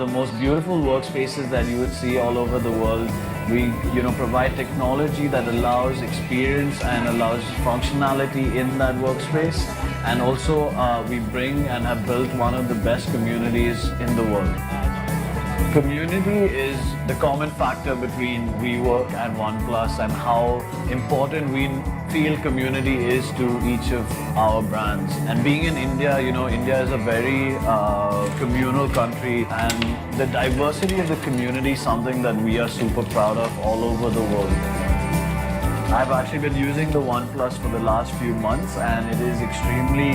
the most beautiful workspaces that you would see all over the world. We, provide technology that allows experience and allows functionality in that workspace. And also, we bring and have built one of the best communities in the world. Community is the common factor between WeWork and OnePlus, and how important we feel community is to each of our brands. And being in India, India is a very communal country, and the diversity of the community is something that we are super proud of all over the world. I've actually been using the OnePlus for the last few months, and it is extremely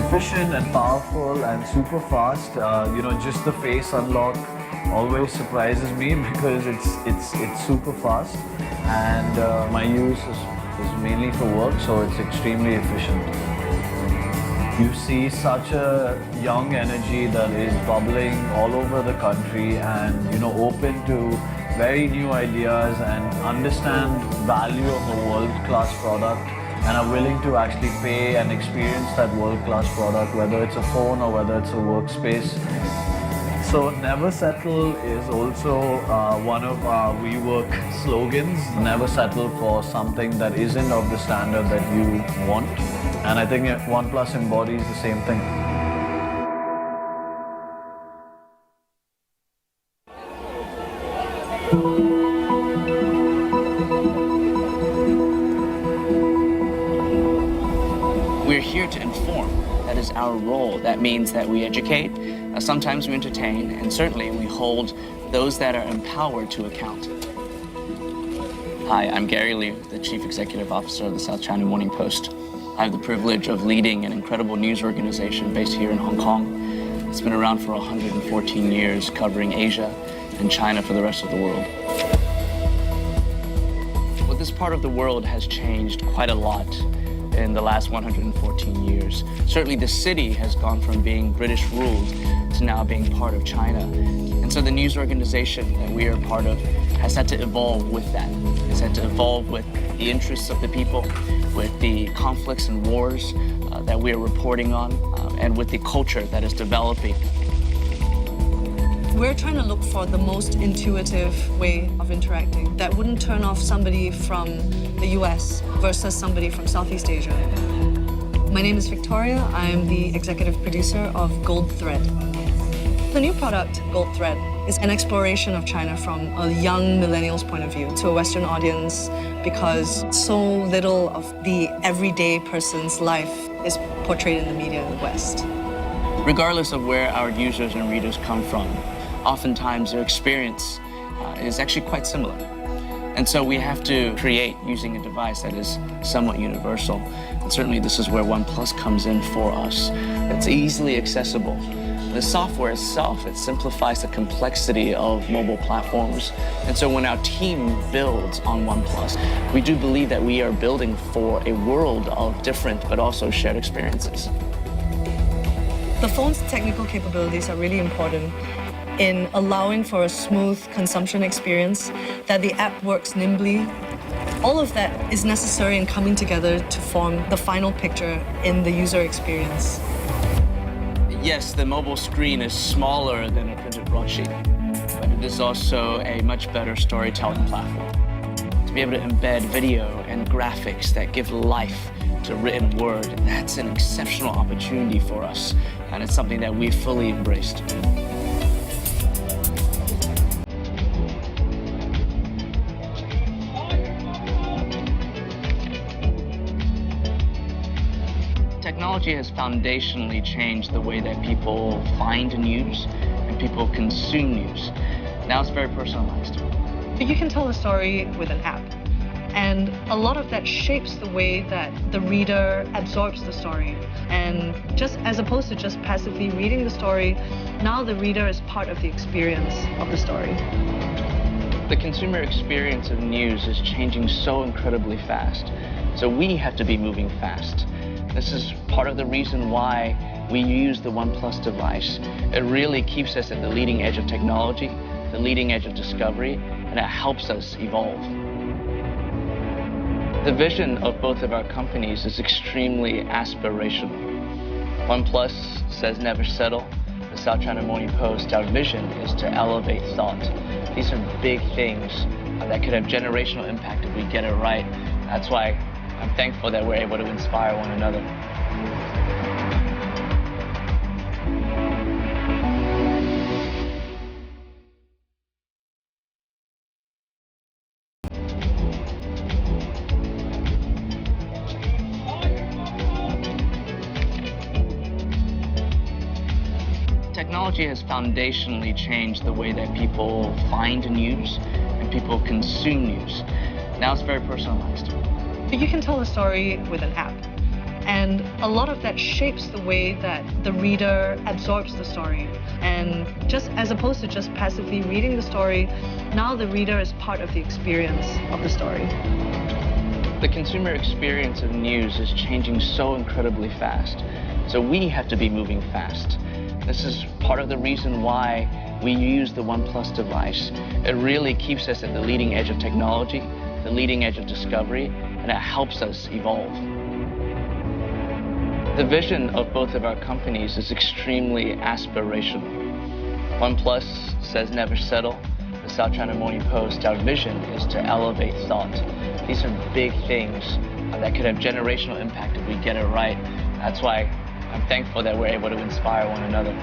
efficient and powerful and super fast. Just the face unlock always surprises me because it's super fast, and my use is mainly for work, so it's extremely efficient. You see such a young energy that is bubbling all over the country, and open to very new ideas and understand value of a world-class product, and are willing to actually pay and experience that world-class product, whether it's a phone or whether it's a workspace. So never settle is also one of our WeWork slogans. Never settle for something that isn't of the standard that you want. And I think OnePlus embodies the same thing. We're here to inform. That is our role. That means that we educate, sometimes we entertain, and certainly we hold those that are empowered to account. Hi, I'm Gary Liu, the Chief Executive Officer of the South China Morning Post. I have the privilege of leading an incredible news organization based here in Hong Kong. It's been around for 114 years, covering Asia and China for the rest of the world. Well, this part of the world has changed quite a lot in the last 114 years. Certainly the city has gone from being British ruled to now being part of China. And so the news organization that we are part of has had to evolve with that. It's had to evolve with the interests of the people, with the conflicts and wars that we are reporting on, and with the culture that is developing. We're trying to look for the most intuitive way of interacting that wouldn't turn off somebody from the US versus somebody from Southeast Asia. My name is Victoria. I'm the executive producer of Gold Thread. The new product, Gold Thread, is an exploration of China from a young millennial's point of view to a Western audience, because so little of the everyday person's life is portrayed in the media in the West. Regardless of where our users and readers come from, oftentimes their experience is actually quite similar. And so we have to create using a device that is somewhat universal. And certainly this is where OnePlus comes in for us. It's easily accessible. The software itself, it simplifies the complexity of mobile platforms. And so when our team builds on OnePlus, we do believe that we are building for a world of different but also shared experiences. The phone's technical capabilities are really important in allowing for a smooth consumption experience, that the app works nimbly. All of that is necessary in coming together to form the final picture in the user experience. Yes, the mobile screen is smaller than a printed broadsheet, but it is also a much better storytelling platform. To be able to embed video and graphics that give life to written word, that's an exceptional opportunity for us, and it's something that we've fully embraced. Technology has foundationally changed the way that people find news and people consume news. Now it's very personalized. You can tell a story with an app, and a lot of that shapes the way that the reader absorbs the story. And just as opposed to just passively reading the story, now the reader is part of the experience of the story. The consumer experience of news is changing so incredibly fast, so we have to be moving fast. This is part of the reason why we use the OnePlus device. It really keeps us at the leading edge of technology, the leading edge of discovery, and it helps us evolve. The vision of both of our companies is extremely aspirational. OnePlus says never settle. the South China Morning Post, our vision is to elevate thought. These are big things that could have generational impact if we get it right. That's why I'm thankful that we're able to inspire one another. Technology has foundationally changed the way that people find news and people consume news. Now it's very personalized. You can tell a story with an app, and a lot of that shapes the way that the reader absorbs the story. And just as opposed to just passively reading the story, now the reader is part of the experience of the story. The consumer experience of news is changing so incredibly fast, so we have to be moving fast. This is part of the reason why we use the OnePlus device. It really keeps us at the leading edge of technology, the leading edge of discovery, and it helps us evolve. The vision of both of our companies is extremely aspirational. OnePlus says never settle. The South China Morning Post, our vision is to elevate thought. These are big things that could have generational impact if we get it right. That's why I'm thankful that we're able to inspire one another.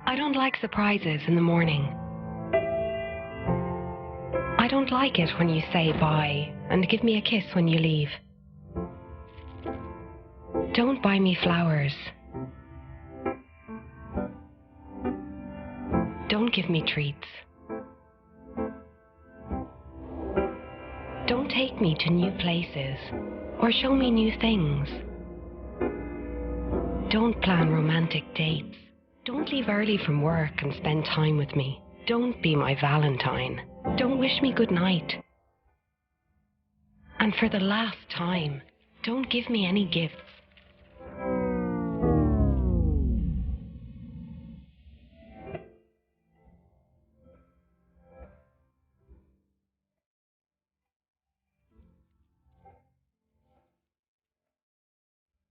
I don't like surprises in the morning. I don't like it when you say bye and give me a kiss when you leave. Don't buy me flowers. Don't give me treats. Don't take me to new places or show me new things. Don't plan romantic dates. Don't leave early from work and spend time with me. Don't be my Valentine. Don't wish me good night. And for the last time, don't give me any gifts.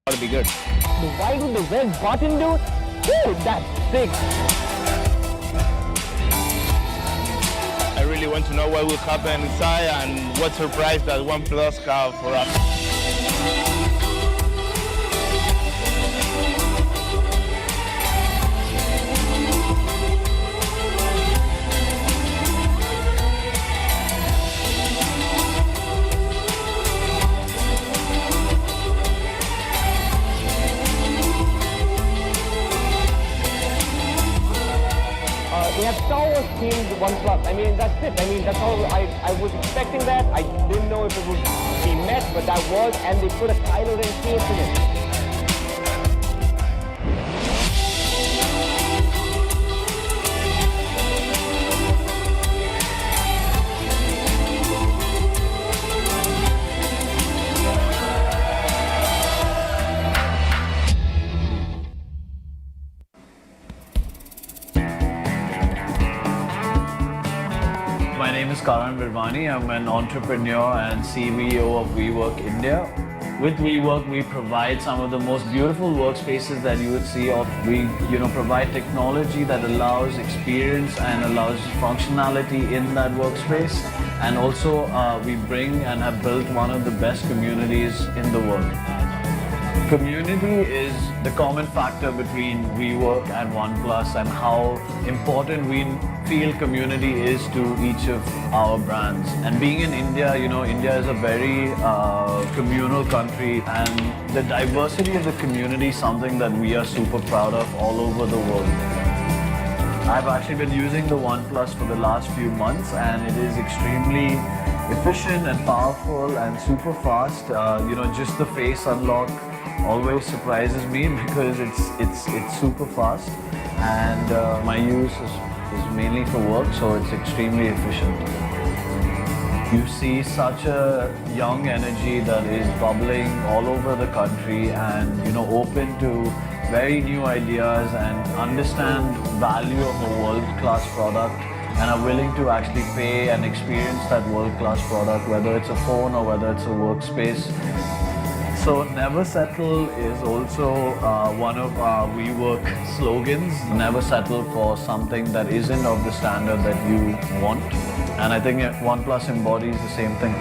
To be good. Why do the red button do? Ooh, that's sick. I really want to know what will happen inside and what surprise that OnePlus have for us. They have Star Wars themed OnePlus. I mean, that's it. I mean, that's all. I was expecting that. I didn't know if it would be met, but that was, and they put a Kylo Ren case in it. My name is Karan Virvani. I'm an entrepreneur and CEO of WeWork India. With WeWork, we provide some of the most beautiful workspaces that you would see. We provide technology that allows experience and allows functionality in that workspace. And also, we bring and have built one of the best communities in the world. Community is the common factor between WeWork and OnePlus, and how important we feel community is to each of our brands. And being in India, India is a very communal country, and the diversity of the community is something that we are super proud of all over the world. I've actually been using the OnePlus for the last few months, and it is extremely efficient and powerful and super fast. Just the face unlock always surprises me because it's super fast, and my use is mainly for work, so it's extremely efficient. You see such a young energy that is bubbling all over the country, and open to very new ideas and understand value of a world-class product and are willing to actually pay and experience that world-class product, whether it's a phone or whether it's a workspace. So never settle is also one of our WeWork slogans. Never settle for something that isn't of the standard that you want. And I think OnePlus embodies the same thing.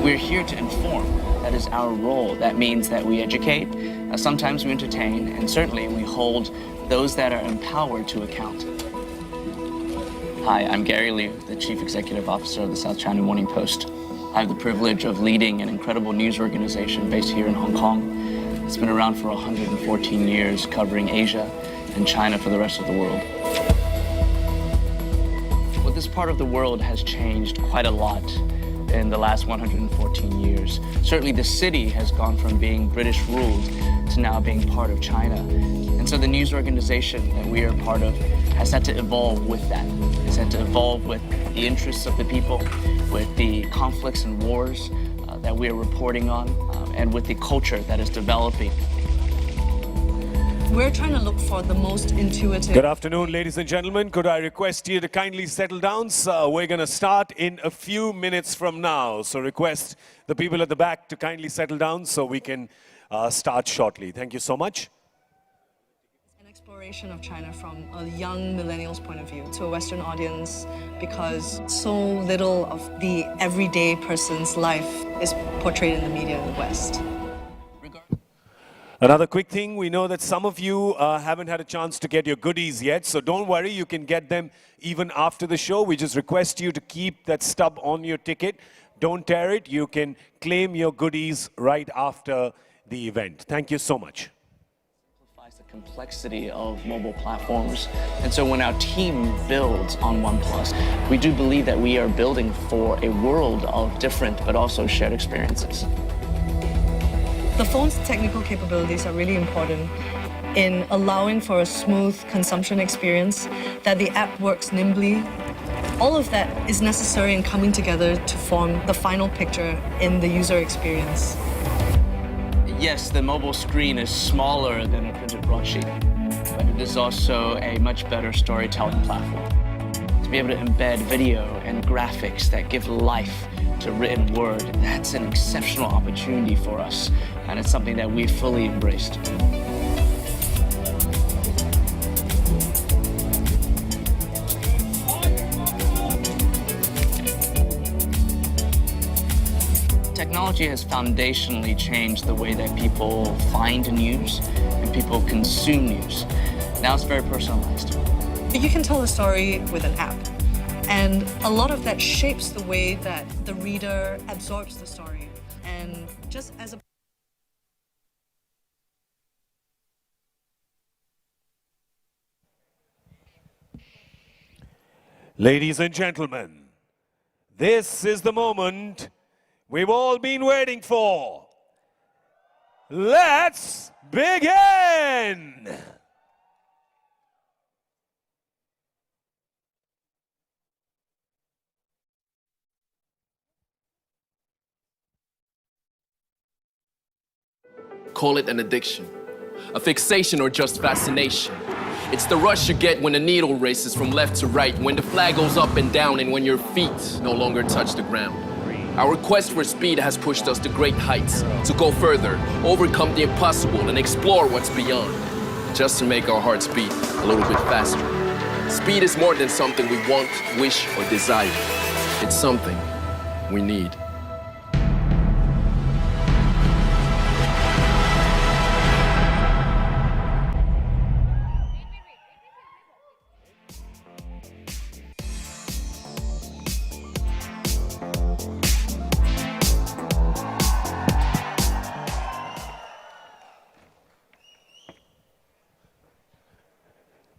We're here to inform. That is our role. That means that we educate, sometimes we entertain, and certainly we hold those that are empowered to account. Hi, I'm Gary Liu, the Chief Executive Officer of the South China Morning Post. I have the privilege of leading an incredible news organization based here in Hong Kong. It's been around for 114 years, covering Asia and China for the rest of the world. Well, this part of the world has changed quite a lot in the last 114 years. Certainly the city has gone from being British ruled to now being part of China. And so the news organization that we are part of has had to evolve with that. It's had to evolve with the interests of the people, with the conflicts and wars that we are reporting on, and with the culture that is developing. We're trying to look for the most intuitive. Good afternoon, ladies and gentlemen. Could I request you to kindly settle down? We're going to start in a few minutes from now. So request the people at the back to kindly settle down so we can start shortly. Thank you so much. An exploration of China from a young millennial's point of view to a Western audience, because so little of the everyday person's life is portrayed in the media in the West. Another quick thing, we know that some of you haven't had a chance to get your goodies yet, so don't worry, you can get them even after the show. We just request you to keep that stub on your ticket. Don't tear it. You can claim your goodies right after the event. Thank you so much. The complexity of mobile platforms. And so when our team builds on OnePlus, we do believe that we are building for a world of different but also shared experiences. The phone's technical capabilities are really important in allowing for a smooth consumption experience, that the app works nimbly. All of that is necessary in coming together to form the final picture in the user experience. Yes, the mobile screen is smaller than a printed broadsheet, but it is also a much better storytelling platform. To be able to embed video and graphics that give life to written word, that's an exceptional opportunity for us, and it's something that we've fully embraced. Technology has foundationally changed the way that people find news and people consume news. Now it's very personalized. You can tell a story with an app, and a lot of that shapes the way that the reader absorbs the story. And just as a Ladies and gentlemen, this is the moment we've all been waiting for. Let's begin! Call it an addiction, a fixation, or just fascination. It's the rush you get when the needle races from left to right, when the flag goes up and down, and when your feet no longer touch the ground. Our quest for speed has pushed us to great heights, to go further, overcome the impossible, and explore what's beyond, just to make our hearts beat a little bit faster. Speed is more than something we want, wish, or desire. It's something we need.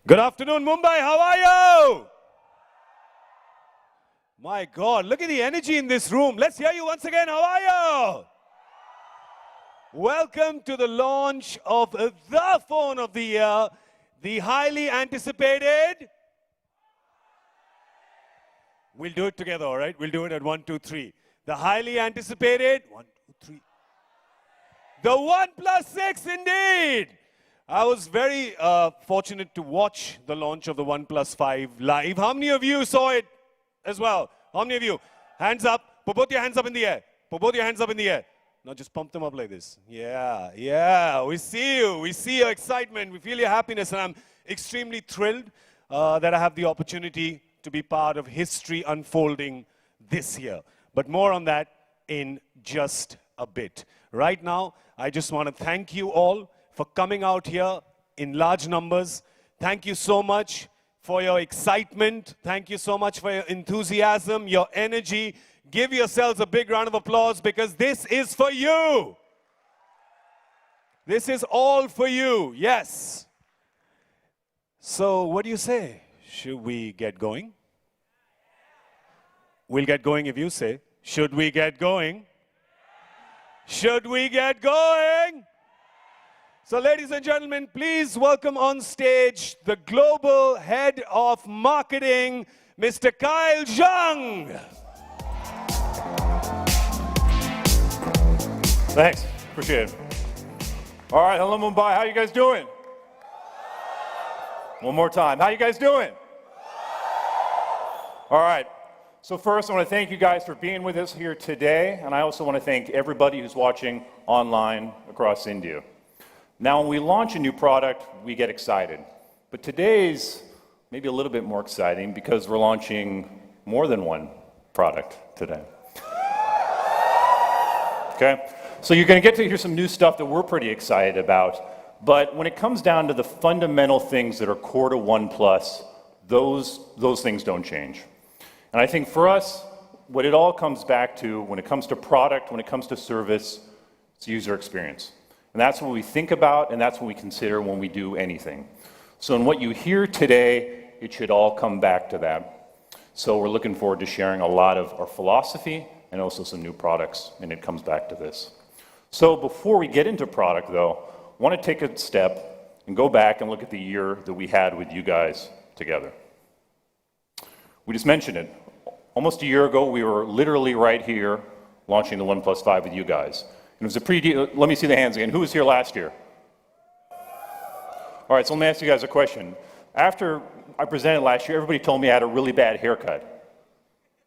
Good afternoon, Mumbai. How are you? My God, look at the energy in this room. Let's hear you once again. How are you? Welcome to the launch of the phone of the year, The highly anticipated. We'll do it together, all right? We'll do it at 1, 2, 3. The highly anticipated. 1, 2, 3. The OnePlus 6, indeed. I was very fortunate to watch the launch of the OnePlus 5 live. How many of you saw it as well? How many of you? Hands up. Put both your hands up in the air. Put both your hands up in the air. Now just pump them up like this. Yeah, yeah. We see you. We see your excitement. We feel your happiness. And I'm extremely thrilled that I have the opportunity to be part of history unfolding this year. But more on that in just a bit. Right now, I just want to thank you all for coming out here in large numbers. Thank you so much for your excitement. Thank you so much for your enthusiasm, your energy. Give yourselves a big round of applause because this is for you. This is all for you, yes. So what do you say? Should we get going? We'll get going if you say. Should we get going? Should we get going? So ladies and gentlemen, please welcome on stage the Global Head of Marketing, Mr. Kyle Zhang. Thanks, appreciate it. All right, hello Mumbai, how you guys doing? One more time, how you guys doing? All right, so first I want to thank you guys for being with us here today, and I also want to thank everybody who's watching online across India. Now, when we launch a new product, we get excited. But today's maybe a little bit more exciting because we're launching more than one product today. Okay? So you're going to get to hear some new stuff that we're pretty excited about. But when it comes down to the fundamental things that are core to OnePlus, those things don't change. And I think for us, what it all comes back to, when it comes to product, when it comes to service, it's user experience. And that's what we think about, and that's what we consider when we do anything. So in what you hear today, it should all come back to that. So we're looking forward to sharing a lot of our philosophy and also some new products, and it comes back to this. So before we get into product, though, I want to take a step and go back and look at the year that we had with you guys together. We just mentioned it. Almost a year ago, we were literally right here launching the OnePlus 5 with you guys. And it was a pretty, let me see the hands again. Who was here last year? All right, so let me ask you guys a question. After I presented last year, everybody told me I had a really bad haircut.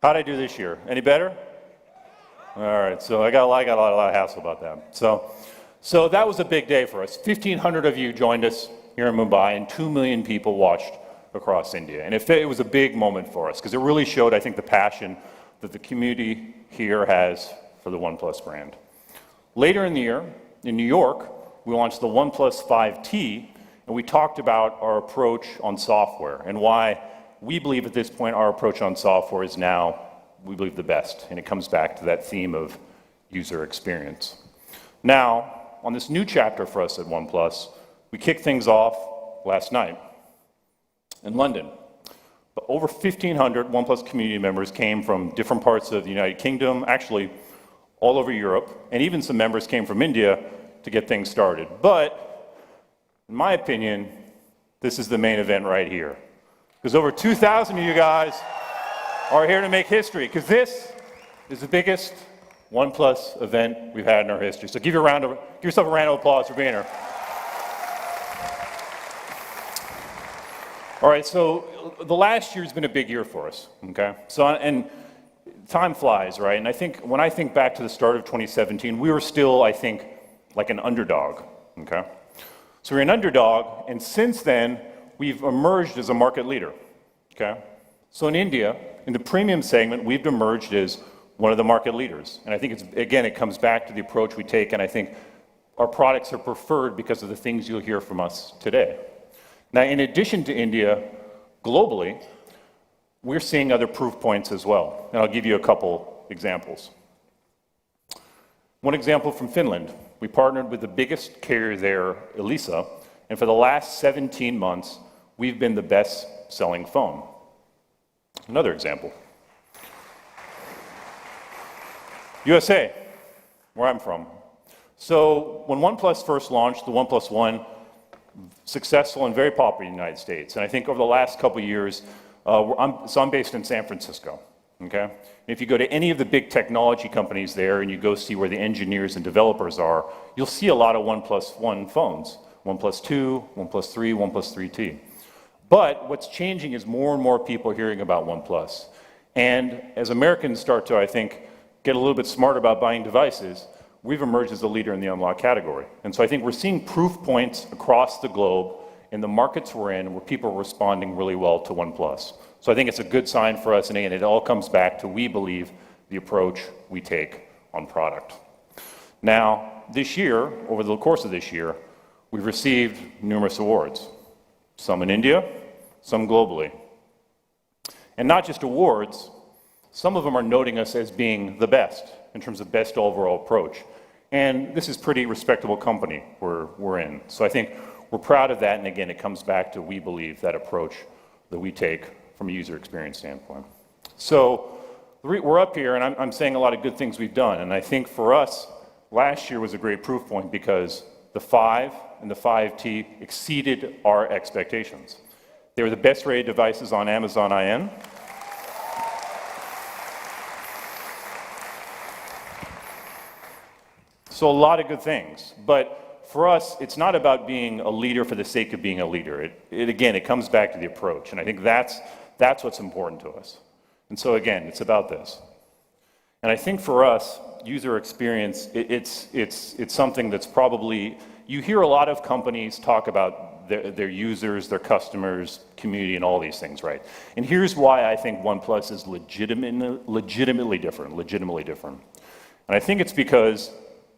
How'd I do this year? Any better? All right, so I got a lot of hassle about that. So that was a big day for us. 1,500 of you joined us here in Mumbai, and 2 million people watched across India. And it was a big moment for us, because it really showed, I think, the passion that the community here has for the OnePlus brand. Later in the year, in New York, we launched the OnePlus 5T, and we talked about our approach on software and why we believe at this point our approach on software is now, we believe, the best. And it comes back to that theme of user experience. Now, on this new chapter for us at OnePlus, we kicked things off last night in London. But over 1,500 OnePlus community members came from different parts of the United Kingdom, actually all over Europe, and even some members came from India to get things started. But, in my opinion, this is the main event right here. Because over 2,000 of you guys are here to make history, because this is the biggest OnePlus event we've had in our history. So give yourself a round of applause for being here. All right, so the last year's been a big year for us, okay? So, and time flies, right? And I think, when I think back to the start of 2017, we were still, I think, like an underdog, okay? So we're an underdog, and since then, we've emerged as a market leader, okay? So in India, in the premium segment, we've emerged as one of the market leaders. And I think it's, again, it comes back to the approach we take, and I think our products are preferred because of the things you'll hear from us today. Now, in addition to India, globally, we're seeing other proof points as well. And I'll give you a couple examples. One example from Finland. We partnered with the biggest carrier there, Elisa, and for the last 17 months, we've been the best-selling phone. Another example. USA, where I'm from. So when OnePlus first launched, the OnePlus One, successful and very popular in the United States. And I think over the last couple of years, I'm based in San Francisco, okay? And if you go to any of the big technology companies there and you go see where the engineers and developers are, you'll see a lot of OnePlus One phones, OnePlus 2, OnePlus 3, OnePlus 3T. But what's changing is more and more people hearing about OnePlus. And as Americans start to, I think, get a little bit smarter about buying devices, we've emerged as a leader in the unlock category. And so I think we're seeing proof points across the globe in the markets we're in where people are responding really well to OnePlus. So I think it's a good sign for us, and again, it all comes back to, we believe, the approach we take on product. Now, this year, over the course of this year, we've received numerous awards, some in India, some globally. And not just awards, some of them are noting us as being the best in terms of best overall approach. And this is pretty respectable company we're in. So I think we're proud of that, and again, it comes back to, we believe, that approach that we take from a user experience standpoint. So we're up here, and I'm saying a lot of good things we've done, and I think for us, last year was a great proof point because the 5 and the 5T exceeded our expectations. They were the best rated devices on Amazon IN. So a lot of good things, but for us, it's not about being a leader for the sake of being a leader. Again, it comes back to the approach, and I think that's what's important to us. And so again, it's about this. And I think for us, user experience, it's something that's probably, you hear a lot of companies talk about their users, their customers, community, and all these things, right? And here's why I think OnePlus is legitimately different. And I think it's because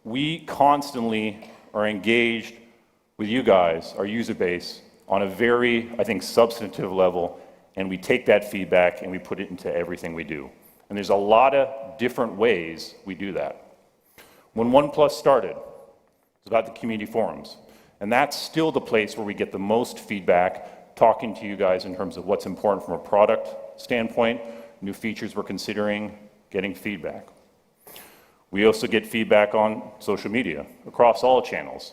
we constantly are engaged with you guys, our user base, on a very, I think, substantive level, and we take that feedback and we put it into everything we do. And there's a lot of different ways we do that. When OnePlus started, it was about the community forums, and that's still the place where we get the most feedback, talking to you guys in terms of what's important from a product standpoint, new features we're considering, getting feedback. We also get feedback on social media, across all channels.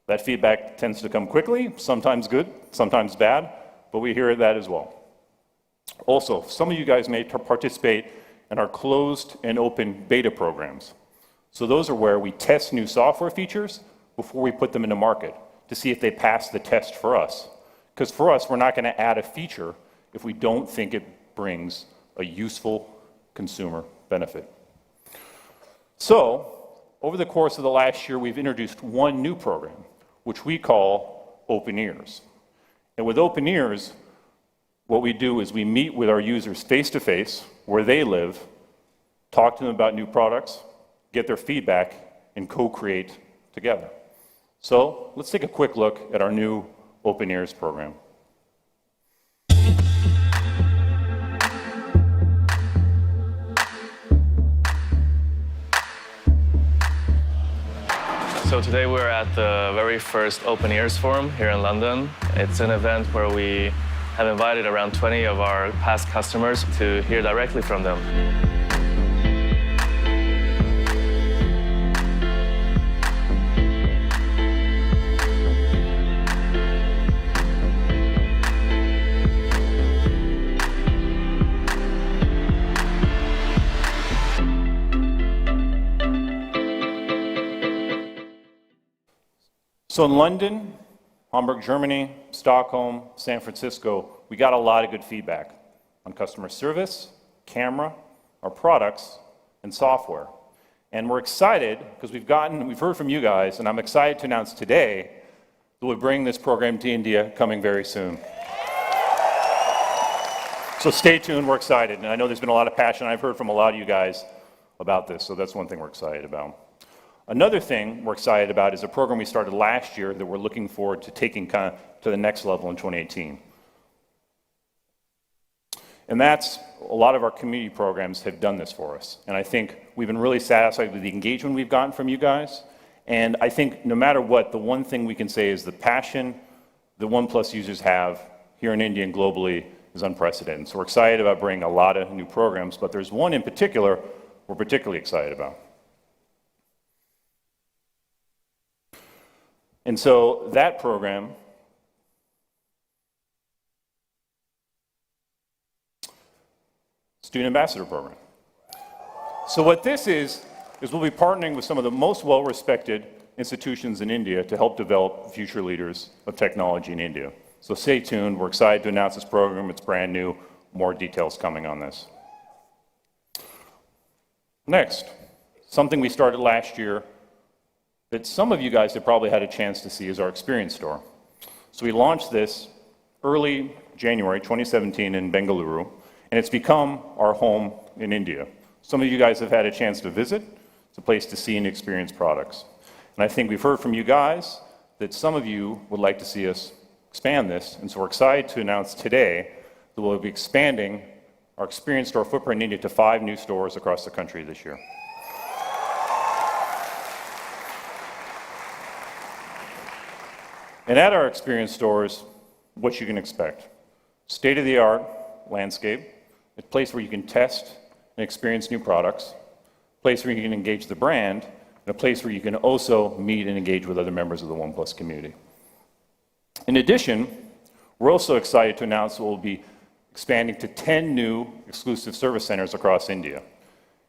That feedback tends to come quickly, sometimes good, sometimes bad, but we hear that as well. Also, some of you guys may participate in our closed and open beta programs. So those are where we test new software features before we put them into market to see if they pass the test for us. Because for us, we're not going to add a feature if we don't think it brings a useful consumer benefit. So, over the course of the last year, we've introduced one new program, which we call Open Ears. And with Open Ears, what we do is we meet with our users face-to-face, where they live, talk to them about new products, get their feedback, and co-create together. So, let's take a quick look at our new Open Ears program. So today we're at the very first Open Ears Forum here in London. It's an event where we have invited around 20 of our past customers to hear directly from them. So in London, Hamburg, Germany, Stockholm, San Francisco, we got a lot of good feedback on customer service, camera, our products, and software. And we're excited because we've heard from you guys, and I'm excited to announce today that we'll bring this program to India coming very soon. So stay tuned, we're excited. And I know there's been a lot of passion. I've heard from a lot of you guys about this, so that's one thing we're excited about. Another thing we're excited about is a program we started last year that we're looking forward to taking kind of to the next level in 2018. And that's, a lot of our community programs have done this for us. And I think we've been really satisfied with the engagement we've gotten from you guys. And I think no matter what, the one thing we can say is the passion that OnePlus users have here in India and globally is unprecedented. So we're excited about bringing a lot of new programs, but there's one in particular we're particularly excited about. And so that program student ambassador program. So what this is we'll be partnering with some of the most well-respected institutions in India to help develop future leaders of technology in India. So stay tuned. We're excited to announce this program. It's brand new. More details coming on this. Next, something we started last year that some of you guys have probably had a chance to see is our experience store. So we launched this early January 2017 in Bengaluru, and it's become our home in India. Some of you guys have had a chance to visit. It's a place to see and experience products. And I think we've heard from you guys that some of you would like to see us expand this, and so we're excited to announce today that we'll be expanding our experience store footprint in India to 5 new stores across the country this year. And at our experience stores, what you can expect. State-of-the-art landscape, a place where you can test and experience new products, a place where you can engage the brand, and a place where you can also meet and engage with other members of the OnePlus community. In addition, we're also excited to announce that we'll be expanding to 10 new exclusive service centers across India.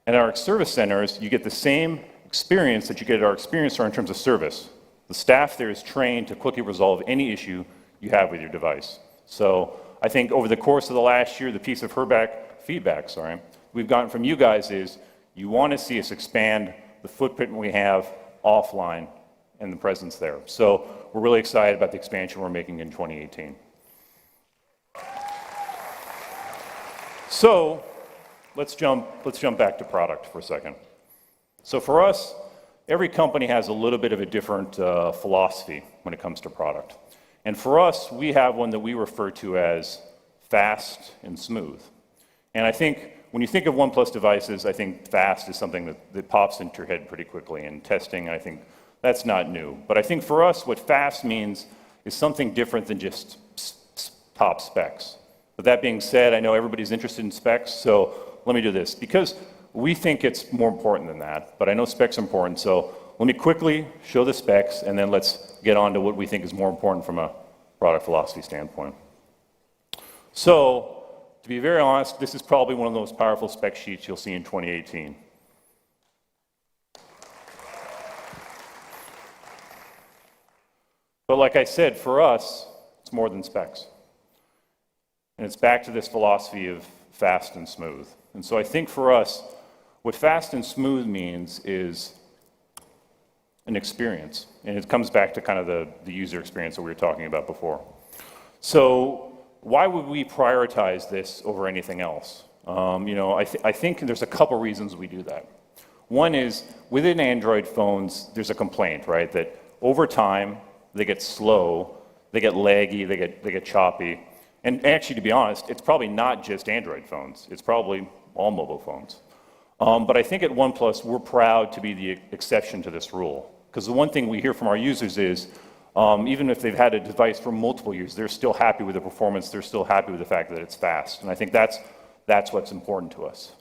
And at our service centers, you get the same experience that you get at our experience store in terms of service. The staff there is trained to quickly resolve any issue you have with your device. So I think over the course of the last year, the piece of feedback we've gotten from you guys is you want to see us expand the footprint we have offline and the presence there. So we're really excited about the expansion we're making in 2018. So let's jump back to product for a second. So for us, every company has a little bit of a different philosophy when it comes to product. And for us, we have one that we refer to as fast and smooth. And I think when you think of OnePlus devices, I think fast is something that pops into your head pretty quickly. And testing, I think that's not new. But I think for us, what fast means is something different than just top specs. With that being said, I know everybody's interested in specs, so let me do this. Because we think it's more important than that, but I know specs are important, so let me quickly show the specs, and then let's get on to what we think is more important from a product philosophy standpoint. So, to be very honest, this is probably one of the most powerful spec sheets you'll see in 2018. But like I said, for us, it's more than specs. And it's back to this philosophy of fast and smooth. And so I think for us, what fast and smooth means is an experience. And it comes back to kind of the user experience that we were talking about before. So why would we prioritize this over anything else? I think there's a couple reasons we do that. One is, within Android phones, there's a complaint, right? That over time, they get slow, they get laggy, they get choppy. And actually, to be honest, it's probably not just Android phones. It's probably all mobile phones. But I think at OnePlus, we're proud to be the exception to this rule. Because the one thing we hear from our users is, even if they've had a device for multiple years, they're still happy with the performance, they're still happy with the fact that it's fast. And I think that's what's important to us.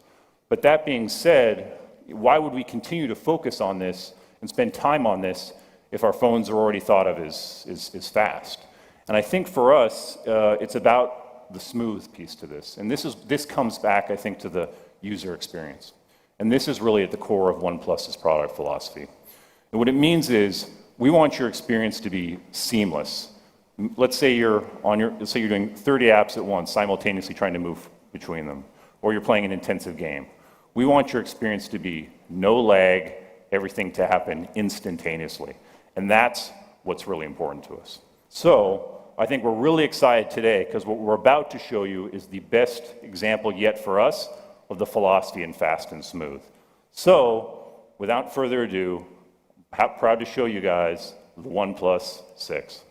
But that being said, why would we continue to focus on this and spend time on this if our phones are already thought of as fast? And I think for us, it's about the smooth piece to this. And this comes back, I think, to the user experience. And this is really at the core of OnePlus's product philosophy. And what it means is, we want your experience to be seamless. Let's say you're doing 30 apps at once, simultaneously trying to move between them, or you're playing an intensive game. We want your experience to be no lag, everything to happen instantaneously. And that's what's really important to us. So I think we're really excited today because what we're about to show you is the best example yet for us of the philosophy in fast and smooth. So without further ado, I'm proud to show you guys the OnePlus 6.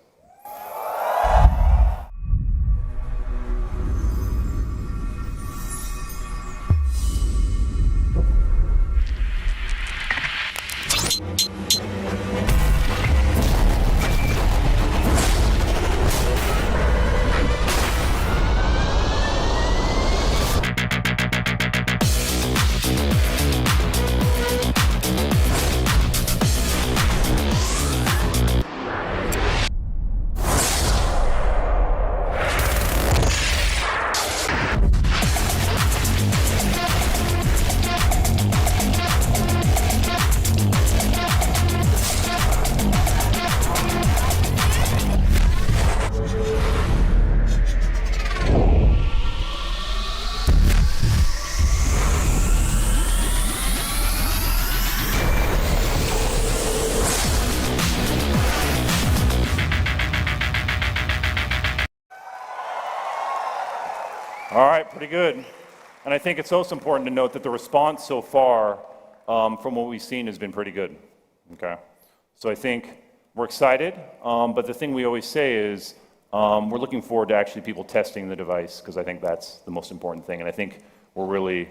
pretty good. And I think it's also important to note that the response so far from what we've seen has been pretty good, okay? So I think we're excited, but the thing we always say is we're looking forward to actually people testing the device, because I think that's the most important thing, and I think we're really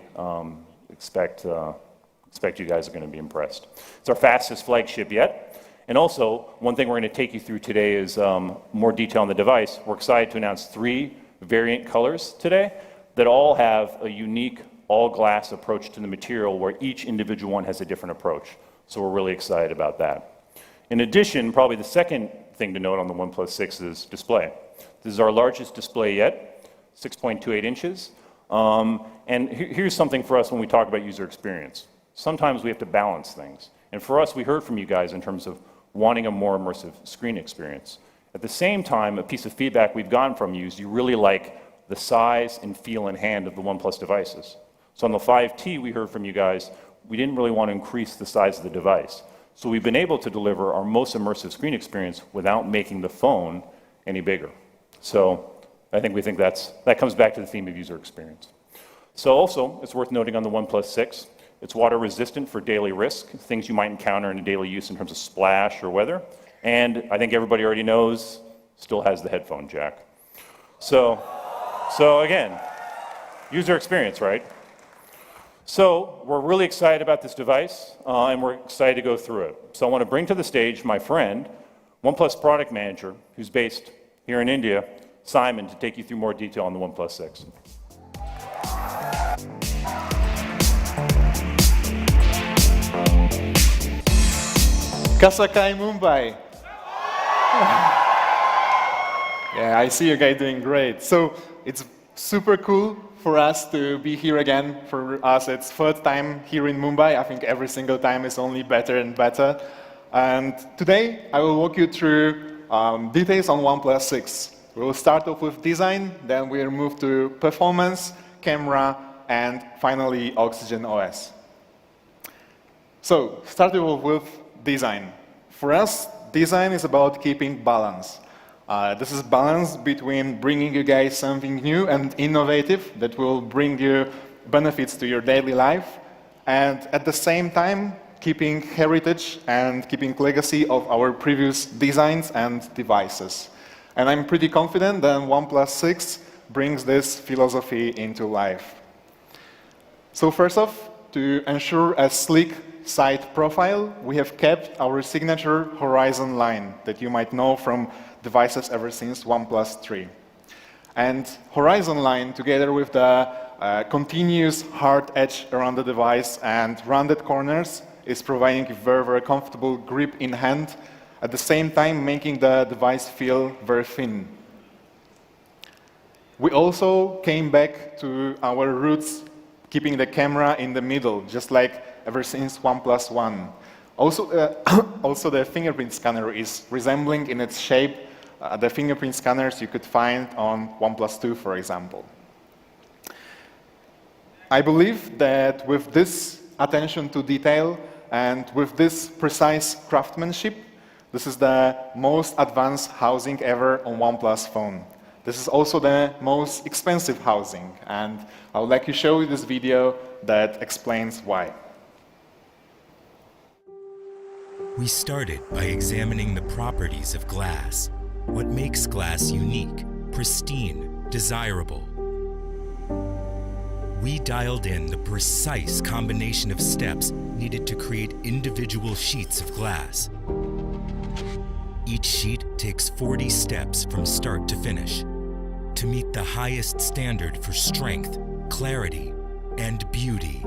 expect you guys are going to be impressed. It's our fastest flagship yet, and also one thing we're going to take you through today is more detail on the device. We're excited to announce 3 variant colors today that all have a unique all-glass approach to the material, where each individual one has a different approach. So we're really excited about that. In addition, probably the second thing to note on the OnePlus 6 is display. This is our largest display yet, 6.28 inches. And here's something for us when we talk about user experience. Sometimes we have to balance things. And for us, we heard from you guys in terms of wanting a more immersive screen experience. At the same time, a piece of feedback we've gotten from you is you really like the size and feel and hand of the OnePlus devices. So on the 5T, we heard from you guys, we didn't really want to increase the size of the device. So we've been able to deliver our most immersive screen experience without making the phone any bigger. So I think we think that comes back to the theme of user experience. So also, it's worth noting on the OnePlus 6, it's water resistant for daily risk, things you might encounter in a daily use in terms of splash or weather. And I think everybody already knows, still has the headphone jack. So again, user experience, right? So we're really excited about this device, and we're excited to go through it. So I want to bring to the stage my friend, OnePlus product manager, who's based here in India, Simon, to take you through more detail on the OnePlus 6. Kasakai Mumbai. Yeah, I see you guys doing great. So it's super cool for us to be here again. For us, it's 3rd time here in Mumbai. I think every single time is only better and better. And today, I will walk you through details on OnePlus 6. We will start off with design, then we'll move to performance, camera, and finally, Oxygen OS. So, starting off with design. For us, design is about keeping balance. This is balance between bringing you guys something new and innovative that will bring you benefits to your daily life, and at the same time, keeping heritage and keeping legacy of our previous designs and devices. And I'm pretty confident that OnePlus 6 brings this philosophy into life. So first off, to ensure a sleek side profile, we have kept our signature horizon line that you might know from devices ever since OnePlus 3. And horizon line, together with the continuous hard edge around the device and rounded corners, is providing a very, very comfortable grip in hand, at the same time making the device feel very thin. We also came back to our roots, keeping the camera in the middle, just like ever since OnePlus 1. Also, the fingerprint scanner is resembling in its shape the fingerprint scanners you could find on OnePlus 2, for example. I believe that with this attention to detail and with this precise craftsmanship, this is the most advanced housing ever on OnePlus phone. This is also the most expensive housing, and I would like to show you this video that explains why. We started by examining the properties of glass. What makes glass unique, pristine, desirable? We dialed in the precise combination of steps needed to create individual sheets of glass. Each sheet takes 40 steps from start to finish to meet the highest standard for strength, clarity, and beauty.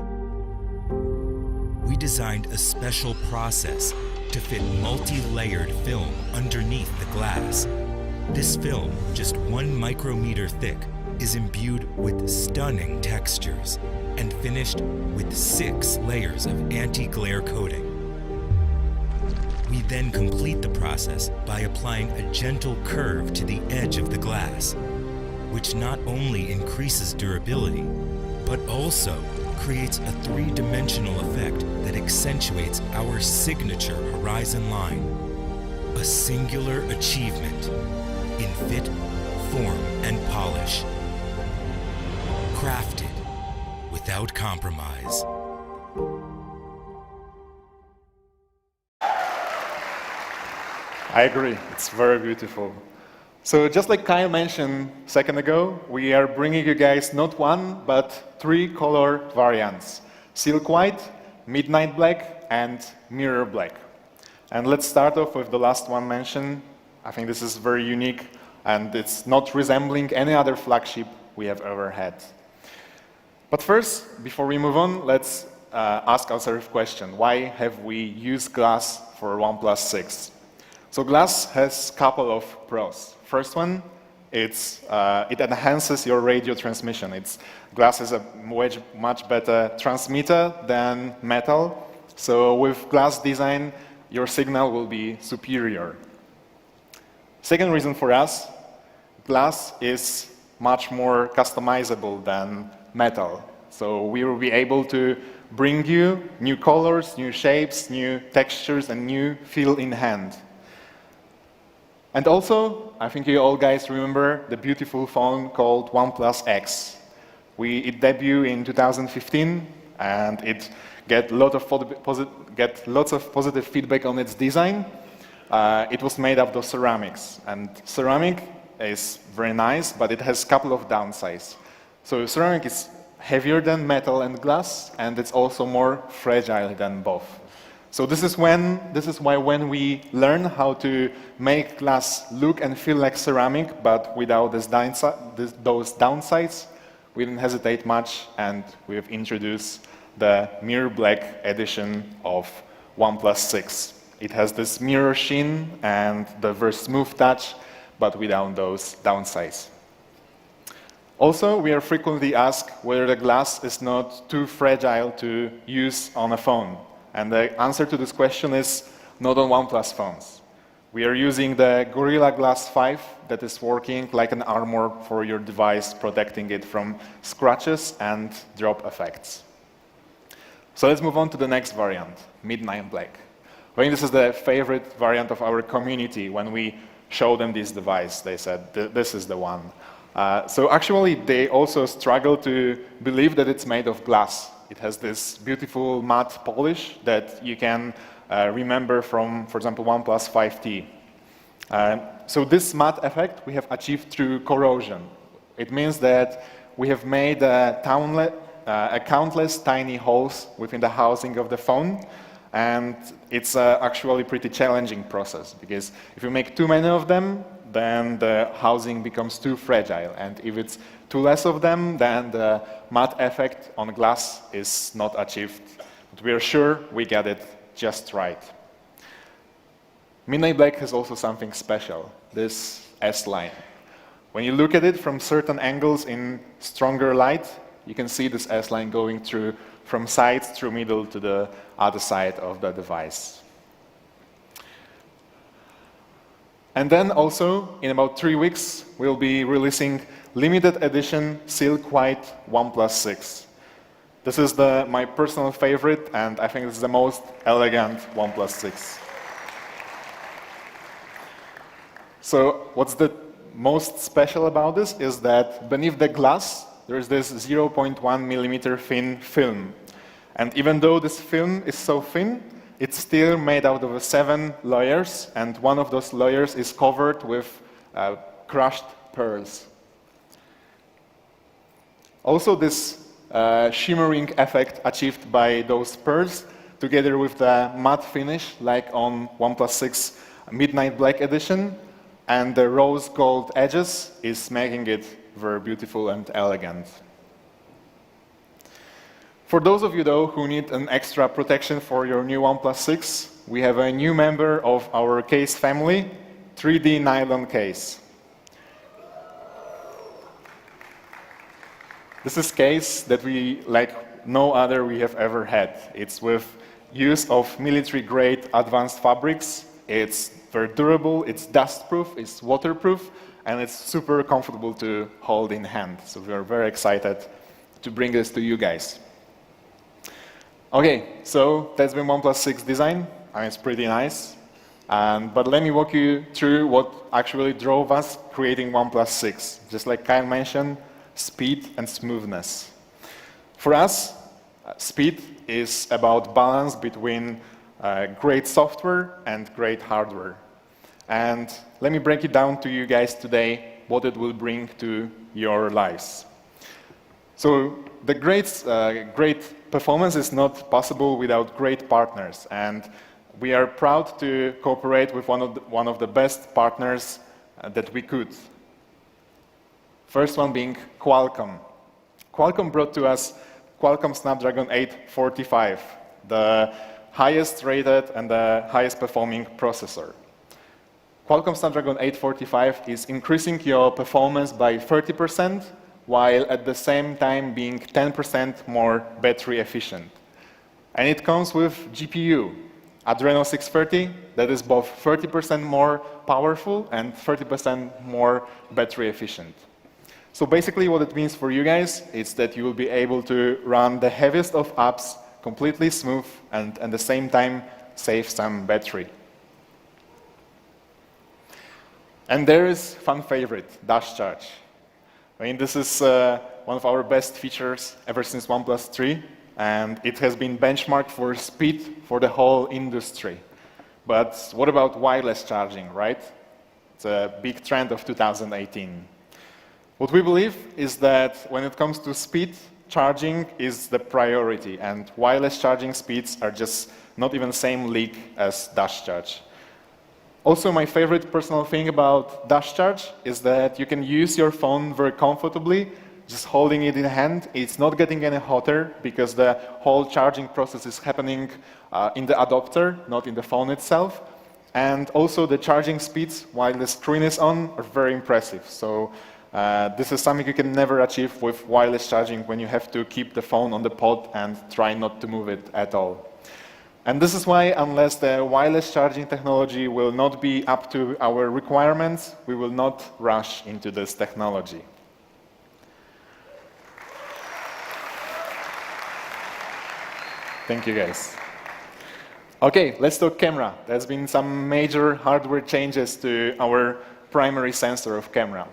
We designed a special process to fit multi-layered film underneath the glass. This film, just 1 micrometer thick, is imbued with stunning textures and finished with 6 layers of anti-glare coating. We then complete the process by applying a gentle curve to the edge of the glass, which not only increases durability, but also creates a 3-dimensional effect that accentuates our signature horizon line. A singular achievement in fit, form, and polish. Crafted without compromise. I agree, it's very beautiful. So just like Kyle mentioned a second ago, we are bringing you guys not one, but 3 color variants. Silk White, Midnight Black, and Mirror Black. And let's start off with the last one mentioned. I think this is very unique, and it's not resembling any other flagship we have ever had. But first, before we move on, let's ask ourselves a question. Why have we used glass for OnePlus 6? So glass has a couple of pros. First one, it enhances your radio transmission. Glass is a much better transmitter than metal. So with glass design, your signal will be superior. Second reason for us, glass is much more customizable than metal. So we will be able to bring you new colors, new shapes, new textures, and new feel in hand. And also, I think you all guys remember the beautiful phone called OnePlus X. It debuted in 2015, and it get lots of positive feedback on its design. It was made out of ceramics, and ceramic is very nice, but it has a couple of downsides. So ceramic is heavier than metal and glass, and it's also more fragile than both. So this is why when we learn how to make glass look and feel like ceramic, but without those downsides, we didn't hesitate much, and we have introduced the Mirror Black edition of OnePlus 6. It has this mirror sheen and the very smooth touch, but without those downsides. Also, we are frequently asked whether the glass is not too fragile to use on a phone. And the answer to this question is not on OnePlus phones. We are using the Gorilla Glass 5 that is working like an armor for your device, protecting it from scratches and drop effects. So let's move on to the next variant, Midnight Black. I think this is the favorite variant of our community. When we show them this device, they said, this is the one. So actually, they also struggle to believe that it's made of glass. It has this beautiful matte polish that you can remember from, for example, OnePlus 5T. So this matte effect we have achieved through corrosion. It means that we have made countless tiny holes within the housing of the phone, and it's actually a pretty challenging process, because if you make too many of them, then the housing becomes too fragile, and if it's too less of them, then the matte effect on glass is not achieved. But we are sure we get it just right. Midnight Black has also something special, this S-line. When you look at it from certain angles in stronger light, you can see this S-line going through from sides through middle to the other side of the device. And then also, in about 3 weeks, we'll be releasing limited edition Silk White OnePlus 6. This is my personal favorite, and I think this is the most elegant OnePlus 6. So what's the most special about this is that beneath the glass, there is this 0.1 millimeter thin film. And even though this film is so thin, it's still made out of 7 layers, and one of those layers is covered with crushed pearls. Also, this shimmering effect achieved by those pearls, together with the matte finish, like on OnePlus 6 Midnight Black Edition, and the rose gold edges, is making it very beautiful and elegant. For those of you, though, who need an extra protection for your new OnePlus 6, we have a new member of our case family, 3D nylon case. This is a case that we, like no other we have ever had. It's with use of military-grade advanced fabrics. It's very durable, it's dust-proof, it's waterproof, and it's super comfortable to hold in hand. So we are very excited to bring this to you guys. Okay, so that's been OnePlus 6 design. I mean, it's pretty nice. But let me walk you through what actually drove us creating OnePlus 6. Just like Kyle mentioned, speed and smoothness. For us, speed is about balance between great software and great hardware. And let me break it down to you guys today, what it will bring to your lives. So the great performance is not possible without great partners, and we are proud to cooperate with one of the best partners that we could. First one being Qualcomm. Qualcomm brought to us Qualcomm Snapdragon 845, the highest rated and the highest performing processor. Qualcomm Snapdragon 845 is increasing your performance by 30%, while at the same time being 10% more battery efficient. And it comes with GPU, Adreno 630, that is both 30% more powerful and 30% more battery efficient. So basically what it means for you guys is that you will be able to run the heaviest of apps completely smooth and at the same time save some battery. And there is fun favorite, dash charge. I mean, this is one of our best features ever since OnePlus 3, and it has been benchmarked for speed for the whole industry. But what about wireless charging, right? It's a big trend of 2018. What we believe is that when it comes to speed, charging is the priority, and wireless charging speeds are just not even the same league as dash charge. Also, my favorite personal thing about dash charge is that you can use your phone very comfortably, just holding it in hand. It's not getting any hotter because the whole charging process is happening in the adapter, not in the phone itself. And also the charging speeds while the screen is on are very impressive. So this is something you can never achieve with wireless charging when you have to keep the phone on the pod and try not to move it at all. And this is why, unless the wireless charging technology will not be up to our requirements, we will not rush into this technology. Thank you, guys. Okay, let's talk camera. There's been some major hardware changes to our primary sensor of camera.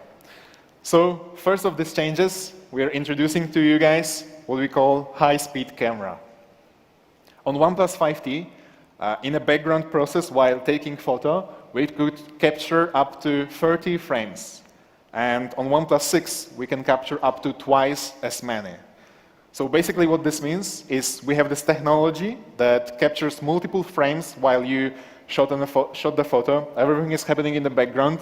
So, first of these changes, we are introducing to you guys what we call high-speed camera. On OnePlus 5T, in a background process while taking photo, we could capture up to 30 frames. And on OnePlus 6, we can capture up to twice as many. So basically what this means is we have this technology that captures multiple frames while you shot the photo. Everything is happening in the background.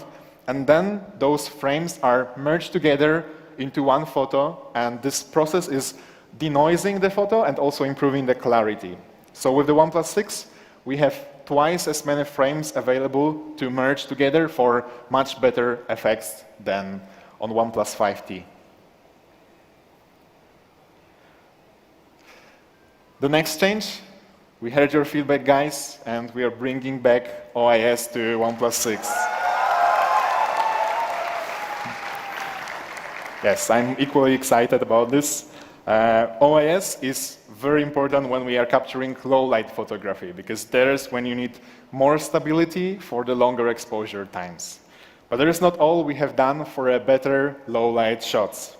And then those frames are merged together into one photo. And this process is denoising the photo and also improving the clarity. So with the OnePlus 6, we have twice as many frames available to merge together for much better effects than on OnePlus 5T. The next change, we heard your feedback, guys, and we are bringing back OIS to OnePlus 6. Yes, I'm equally excited about this. OIS is very important when we are capturing low-light photography, because there's when you need more stability for the longer exposure times. But that is not all we have done for a better low-light shots.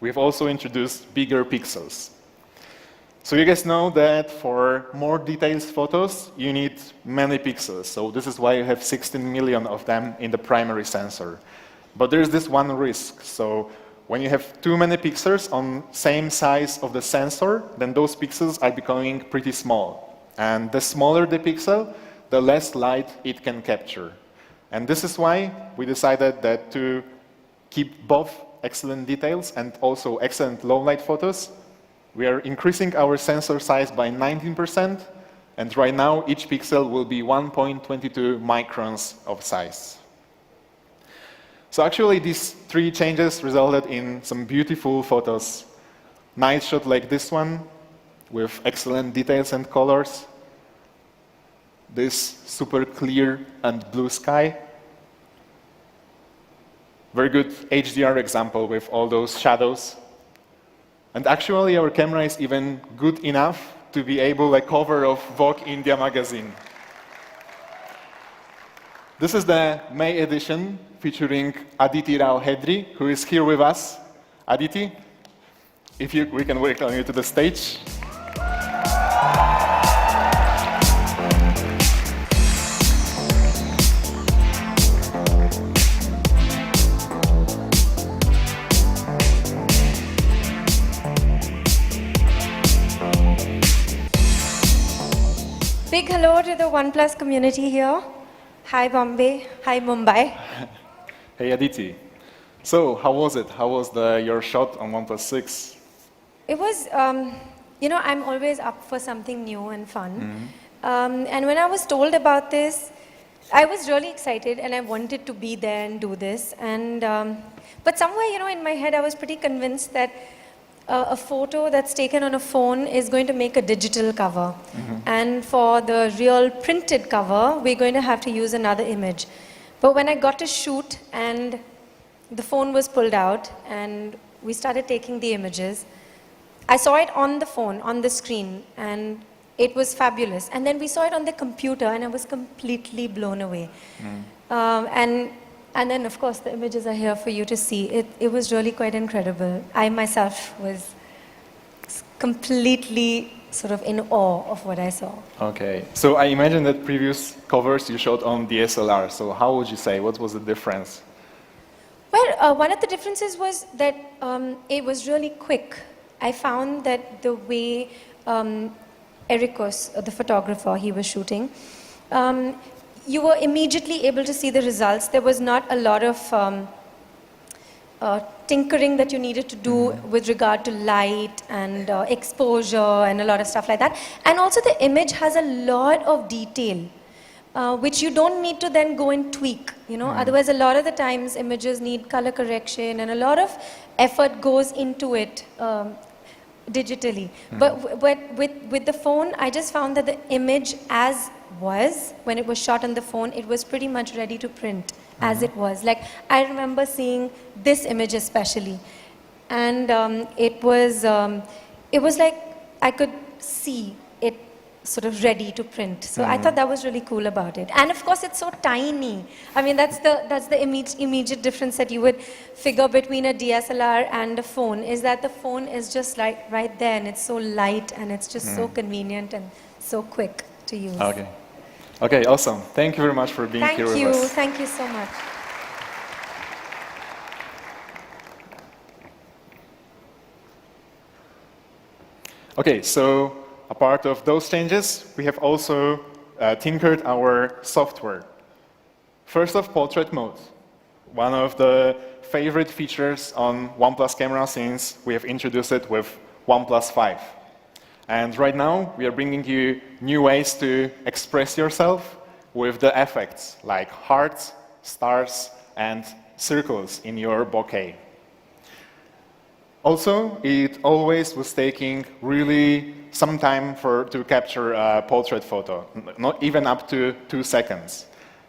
We've also introduced bigger pixels. So you guys know that for more detailed photos, you need many pixels. So this is why you have 16 million of them in the primary sensor. But there's this one risk. So when you have too many pixels on same size of the sensor, then those pixels are becoming pretty small. And the smaller the pixel, the less light it can capture. And this is why we decided that to keep both excellent details and also excellent low-light photos, we are increasing our sensor size by 19%, and right now each pixel will be 1.22 microns of size. So actually these three changes resulted in some beautiful photos. Night shot like this one, with excellent details and colors. This super clear and blue sky. Very good HDR example with all those shadows. And actually our camera is even good enough to be able, like cover of Vogue India magazine. This is the May edition featuring Aditi Rao Hedri, who is here with us. Aditi, if we can welcome you to the stage. Big hello to the OnePlus community here. Hi Bombay, hi Mumbai. Hey Aditi. So, how was it? How was your shot on OnePlus 6? It was, you know, I'm always up for something new and fun. And when I was told about this, I was really excited and I wanted to be there and do this. And, but somewhere, you know, in my head, I was pretty convinced that a photo that's taken on a phone is going to make a digital cover. And for the real printed cover, we're going to have to use another image. But when I got to shoot and the phone was pulled out and we started taking the images, I saw it on the phone, on the screen, and it was fabulous. And then we saw it on the computer and I was completely blown away. And then, of course, the images are here for you to see. It was really quite incredible. I myself was completely sort of in awe of what I saw. Okay, so I imagine that previous covers you shot on DSLR. So how would you say, what was the difference? Well, one of the differences was that it was really quick. I found that the way Ericos, the photographer, he was shooting, you were immediately able to see the results. There was not a lot of tinkering that you needed to do with regard to light and exposure and a lot of stuff like that. And also the image has a lot of detail, which you don't need to then go and tweak. You know, otherwise a lot of the times images need color correction and a lot of effort goes into it digitally. But with the phone, I just found that the image as was, when it was shot on the phone, it was pretty much ready to print as it was. Like, I remember seeing this image especially, and it was like I could see it sort of ready to print. So I thought that was really cool about it. And of course, it's so tiny. I mean, that's the immediate difference that you would figure between a DSLR and a phone, is that the phone is just like right there, and it's so light, and it's just so convenient and so quick to use. Okay. Okay, awesome. Thank you very much for being here with us. Thank you so much. Okay, so a part of those changes, we have also tinkered our software. First off, portrait mode. One of the favorite features on OnePlus camera since we have introduced it with OnePlus 5. And right now, we are bringing you new ways to express yourself with the effects, like hearts, stars, and circles in your bokeh. Also, it always was taking really some time to capture a portrait photo, not even up to 2 seconds.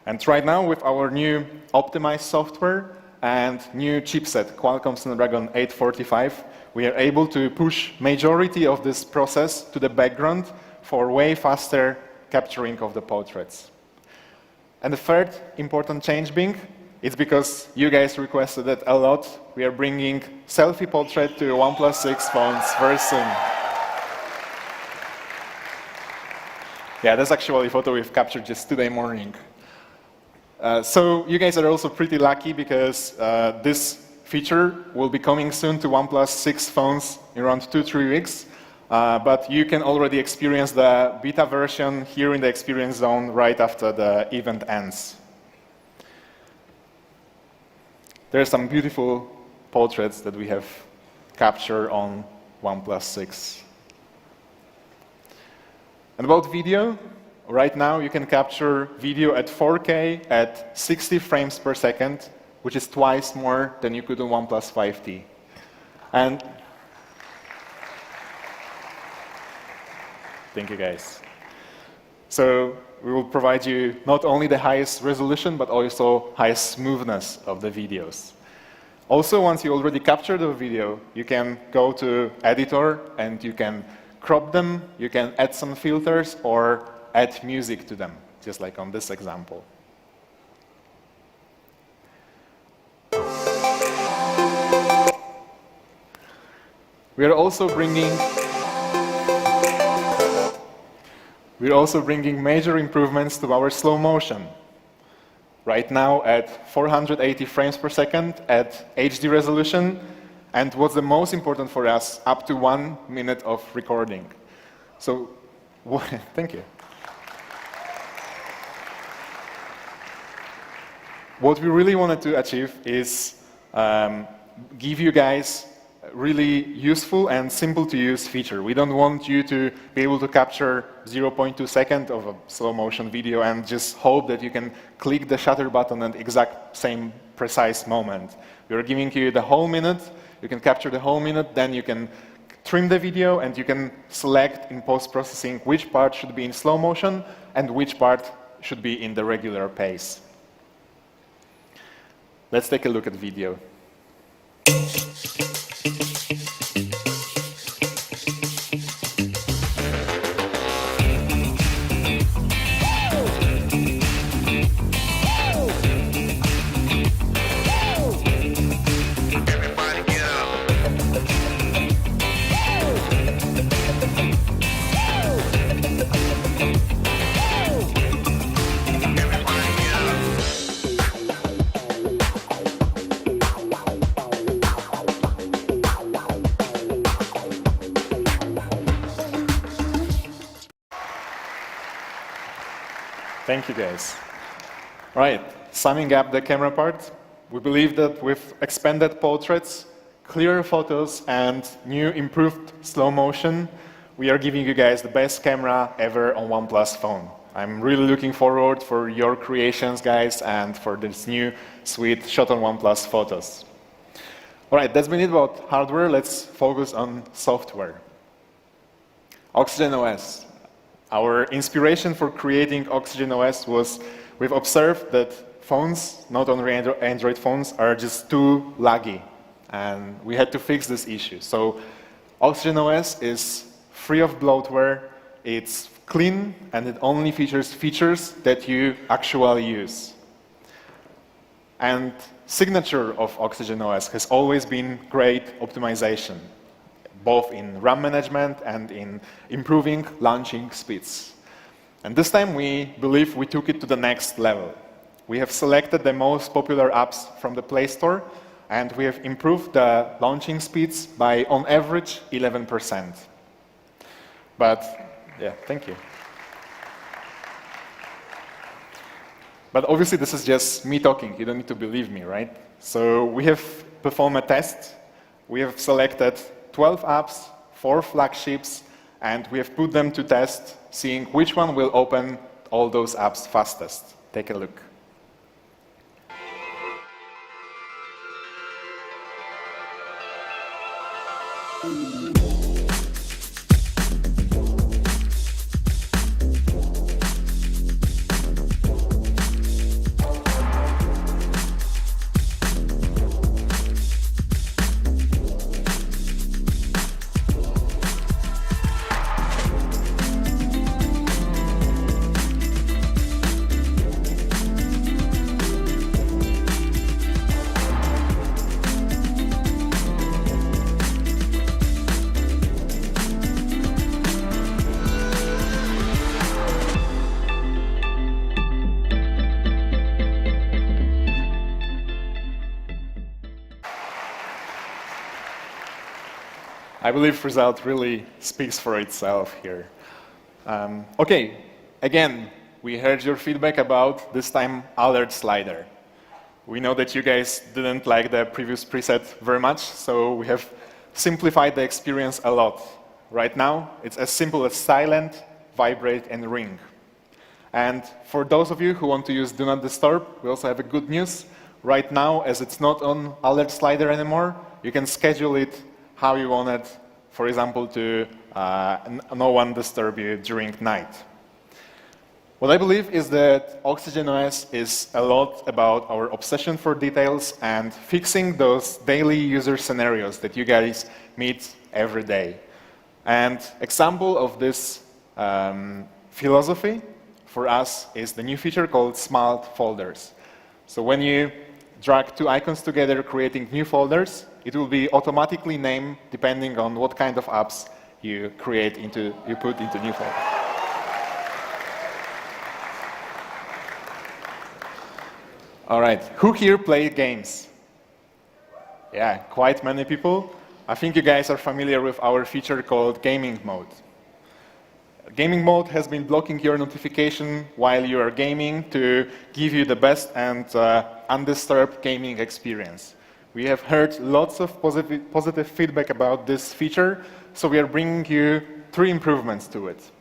And right now, with our new optimized software and new chipset, Qualcomm Snapdragon 845, we are able to push majority of this process to the background for way faster capturing of the portraits. And the third important change being, it's because you guys requested it a lot, we are bringing selfie portrait to OnePlus 6 phones very soon. Yeah, that's actually a photo we've captured just today morning. So you guys are also pretty lucky because this feature will be coming soon to OnePlus 6 phones in around 2-3 weeks. But you can already experience the beta version here in the experience zone right after the event ends. There are some beautiful portraits that we have captured on OnePlus 6. And about video, right now you can capture video at 4K at 60 frames per second, which is twice more than you could on OnePlus 5T. And thank you guys. So we will provide you not only the highest resolution, but also highest smoothness of the videos. Also, once you already captured the video, you can go to editor and you can crop them, you can add some filters or add music to them, just like on this example. We're also bringing major improvements to our slow motion. Right now at 480 frames per second at HD resolution, and what's the most important for us, up to 1 minute of recording. So, thank you. What we really wanted to achieve is give you guys a really useful and simple to use feature. We don't want you to be able to capture 0.2 seconds of a slow motion video and just hope that you can click the shutter button at the exact same precise moment. We are giving you the whole minute. You can capture the whole minute, then you can trim the video and you can select in post-processing which part should be in slow motion and which part should be in the regular pace. Let's take a look at the video. Thank you, guys. Right, summing up the camera part, we believe that with expanded portraits, clearer photos, and new improved slow motion, we are giving you guys the best camera ever on OnePlus phone. I'm really looking forward for your creations, guys, and for this new sweet shot on OnePlus photos. All right, that's been it about hardware. Let's focus on software. Oxygen OS. Our inspiration for creating Oxygen OS was we've observed that phones, not only Android phones, are just too laggy. And we had to fix this issue. So Oxygen OS is free of bloatware, it's clean, and it only features features that you actually use. And signature of Oxygen OS has always been great optimization, both in RAM management and in improving launching speeds. And this time we believe we took it to the next level. We have selected the most popular apps from the Play Store, and we have improved the launching speeds by, on average, 11%. But, yeah, thank you. But obviously this is just me talking. You don't need to believe me, right? So we have performed a test. We have selected 12 apps, 4 flagships, and we have put them to test, seeing which one will open all those apps fastest. Take a look. I believe result really speaks for itself here. Okay, again, we heard your feedback about this time alert slider. We know that you guys didn't like the previous preset very much, so we have simplified the experience a lot. Right now, it's as simple as silent, vibrate, and ring. And for those of you who want to use Do Not Disturb, we also have a good news. Right now, as it's not on alert slider anymore, you can schedule it how you want it, for example, to no one disturb you during night. What I believe is that Oxygen OS is a lot about our obsession for details and fixing those daily user scenarios that you guys meet every day. And example of this philosophy for us is the new feature called Smart Folders. So when you drag two icons together, creating new folders. It will be automatically named depending on what kind of apps you put into new folders. All right, who here play games? Yeah, quite many people. I think you guys are familiar with our feature called Gaming Mode. Gaming Mode has been blocking your notification while you are gaming to give you the best and undisturbed gaming experience. We have heard lots of positive feedback about this feature, so we are bringing you 3 improvements to it.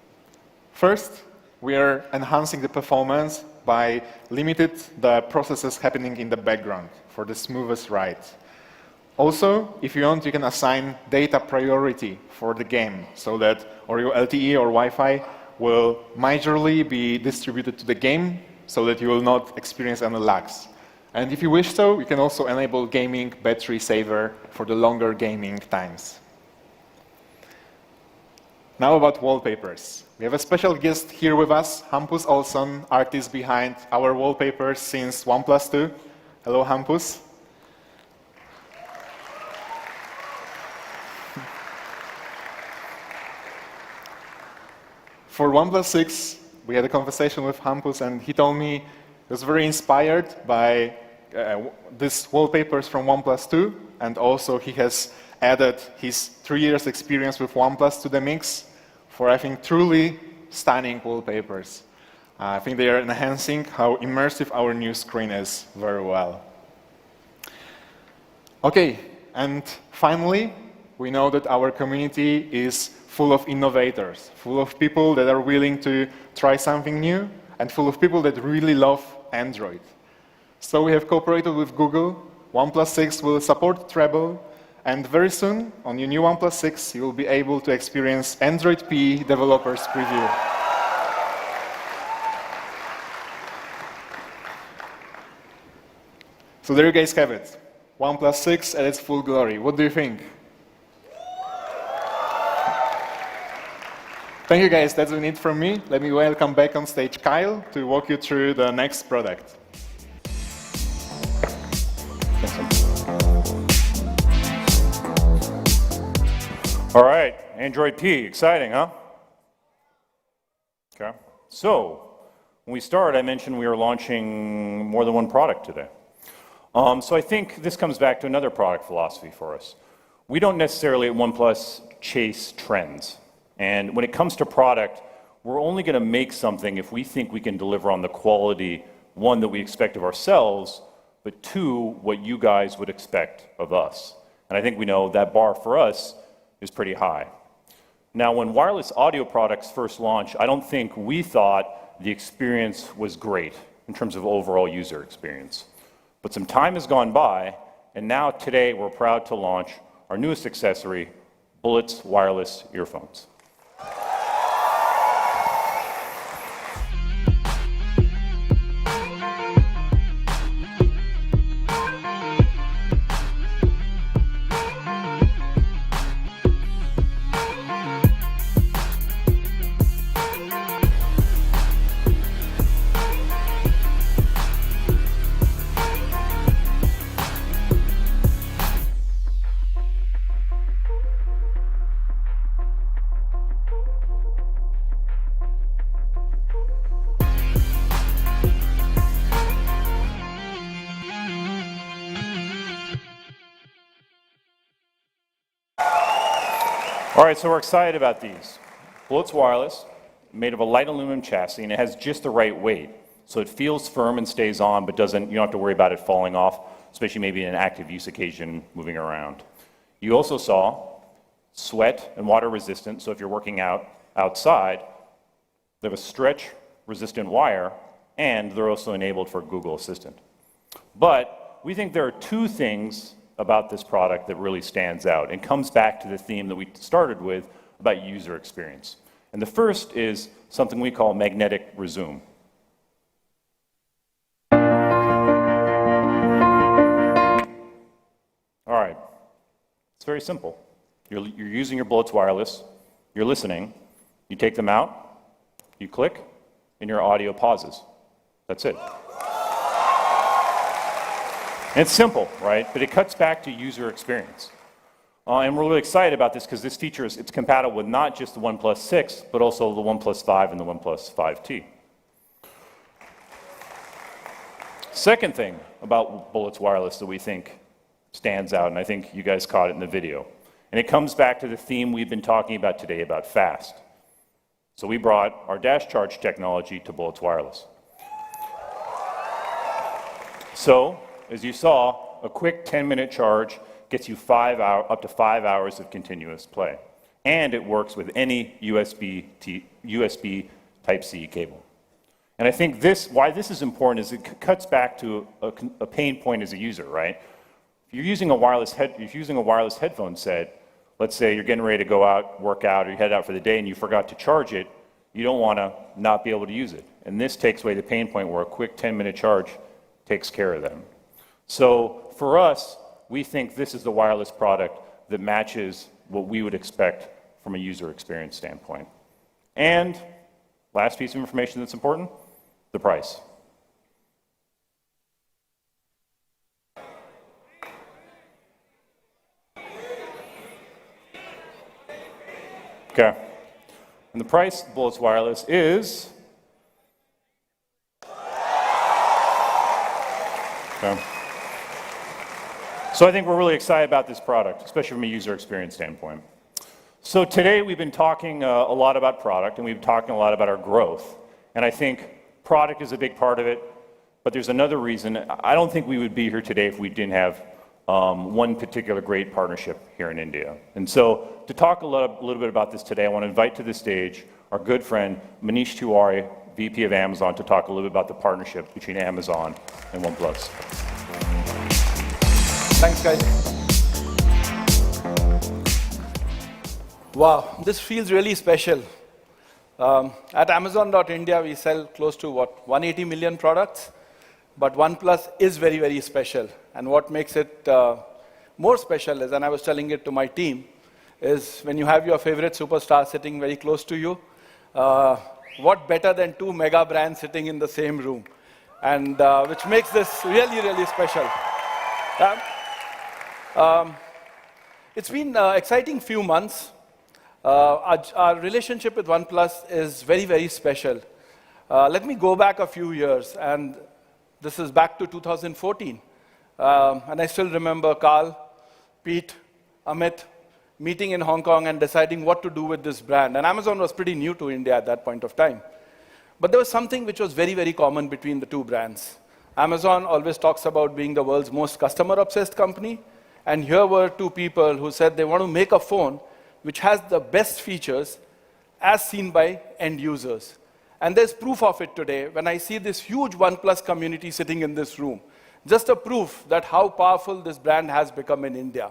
First, we are enhancing the performance by limiting the processes happening in the background for the smoothest ride. Also, if you want, you can assign data priority for the game so that or your LTE or Wi-Fi will majorly be distributed to the game so that you will not experience any lags. And if you wish so, you can also enable gaming battery saver for the longer gaming times. Now about wallpapers. We have a special guest here with us, Hampus Olsson, artist behind our wallpapers since OnePlus 2. Hello, Hampus. For OnePlus 6, we had a conversation with Hampus, and he told me he was very inspired by these wallpapers from OnePlus 2, and also he has added his 3 years experience with OnePlus to the mix for, I think, truly stunning wallpapers. I think they are enhancing how immersive our new screen is very well. Okay, and finally, we know that our community is full of innovators, full of people that are willing to try something new, and full of people that really love Android. So we have cooperated with Google. OnePlus 6 will support treble, and very soon, on your new OnePlus 6, you will be able to experience Android P Developers Preview. So there you guys have it. OnePlus 6 at its full glory. What do you think? Thank you guys, that's it from me. Let me welcome back on stage Kyle to walk you through the next product. All right, Android P, exciting, huh? Okay, so when we started, I mentioned we were launching more than one product today. So I think this comes back to another product philosophy for us. We don't necessarily at OnePlus chase trends. And when it comes to product, we're only going to make something if we think we can deliver on the quality, 1, that we expect of ourselves, but 2, what you guys would expect of us. And I think we know that bar for us is pretty high. Now, when wireless audio products first launched, I don't think we thought the experience was great in terms of overall user experience. But some time has gone by, and now today we're proud to launch our newest accessory, Bullets wireless earphones. All right, so we're excited about these. Bullets wireless, made of a light aluminum chassis, and it has just the right weight. So it feels firm and stays on, but you don't have to worry about it falling off, especially maybe in an active use occasion moving around. You also saw sweat and water resistant, so if you're working outside, they have a stretch resistant wire, and they're also enabled for Google Assistant. But we think there are 2 things about this product that really stands out and comes back to the theme that we started with about user experience. And the first is something we call magnetic resume. All right, it's very simple. You're using your Bullets wireless, you're listening, you take them out, you click, and your audio pauses. That's it. And it's simple, right? But it cuts back to user experience. And we're really excited about this because this feature it's compatible with not just the OnePlus 6, but also the OnePlus 5 and the OnePlus 5T. Second thing about Bullets Wireless that we think stands out, and I think you guys caught it in the video, and it comes back to the theme we've been talking about today about fast. So we brought our dash charge technology to Bullets Wireless. So, as you saw, a quick 10-minute charge gets you up to 5 hours of continuous play. And it works with any USB Type-C cable. And I think why this is important is it cuts back to a pain point as a user, right? If you're using a wireless headphone set, let's say you're getting ready to go out, work out, or you head out for the day and you forgot to charge it, you don't want to not be able to use it. And this takes away the pain point where a quick 10-minute charge takes care of them. So for us, we think this is the wireless product that matches what we would expect from a user experience standpoint. And last piece of information that's important, the price. Okay. And the price of Bullets Wireless is... Okay. So I think we're really excited about this product, especially from a user experience standpoint. So today we've been talking a lot about product, and we've been talking a lot about our growth. And I think product is a big part of it, but there's another reason. I don't think we would be here today if we didn't have one particular great partnership here in India. And so to talk a little bit about this today, I want to invite to the stage our good friend Manish Tiwari, VP of Amazon, to talk a little bit about the partnership between Amazon and OnePlus. Thanks, guys. Wow, this feels really special. At Amazon.India, we sell close to, 180 million products, but OnePlus is very, very special. And what makes it more special is, and I was telling it to my team, is when you have your favorite superstar sitting very close to you, what better than two mega brands sitting in the same room, and which makes this really, really special. It's been an exciting few months. Our relationship with OnePlus is very, very special. Let me go back a few years, and this is back to 2014. And I still remember Carl, Pete, Amit meeting in Hong Kong and deciding what to do with this brand. And Amazon was pretty new to India at that point of time. But there was something which was very, very common between the two brands. Amazon always talks about being the world's most customer-obsessed company. And here were two people who said they want to make a phone which has the best features as seen by end users. And there's proof of it today when I see this huge OnePlus community sitting in this room. Just a proof that how powerful this brand has become in India.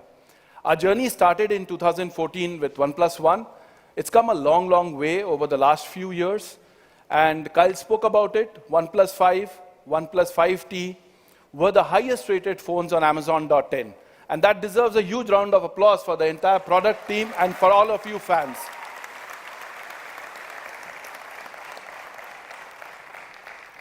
Our journey started in 2014 with OnePlus One. It's come a long, long way over the last few years. And Kyle spoke about it. OnePlus 5, OnePlus 5T were the highest rated phones on Amazon.in. And that deserves a huge round of applause for the entire product team and for all of you fans.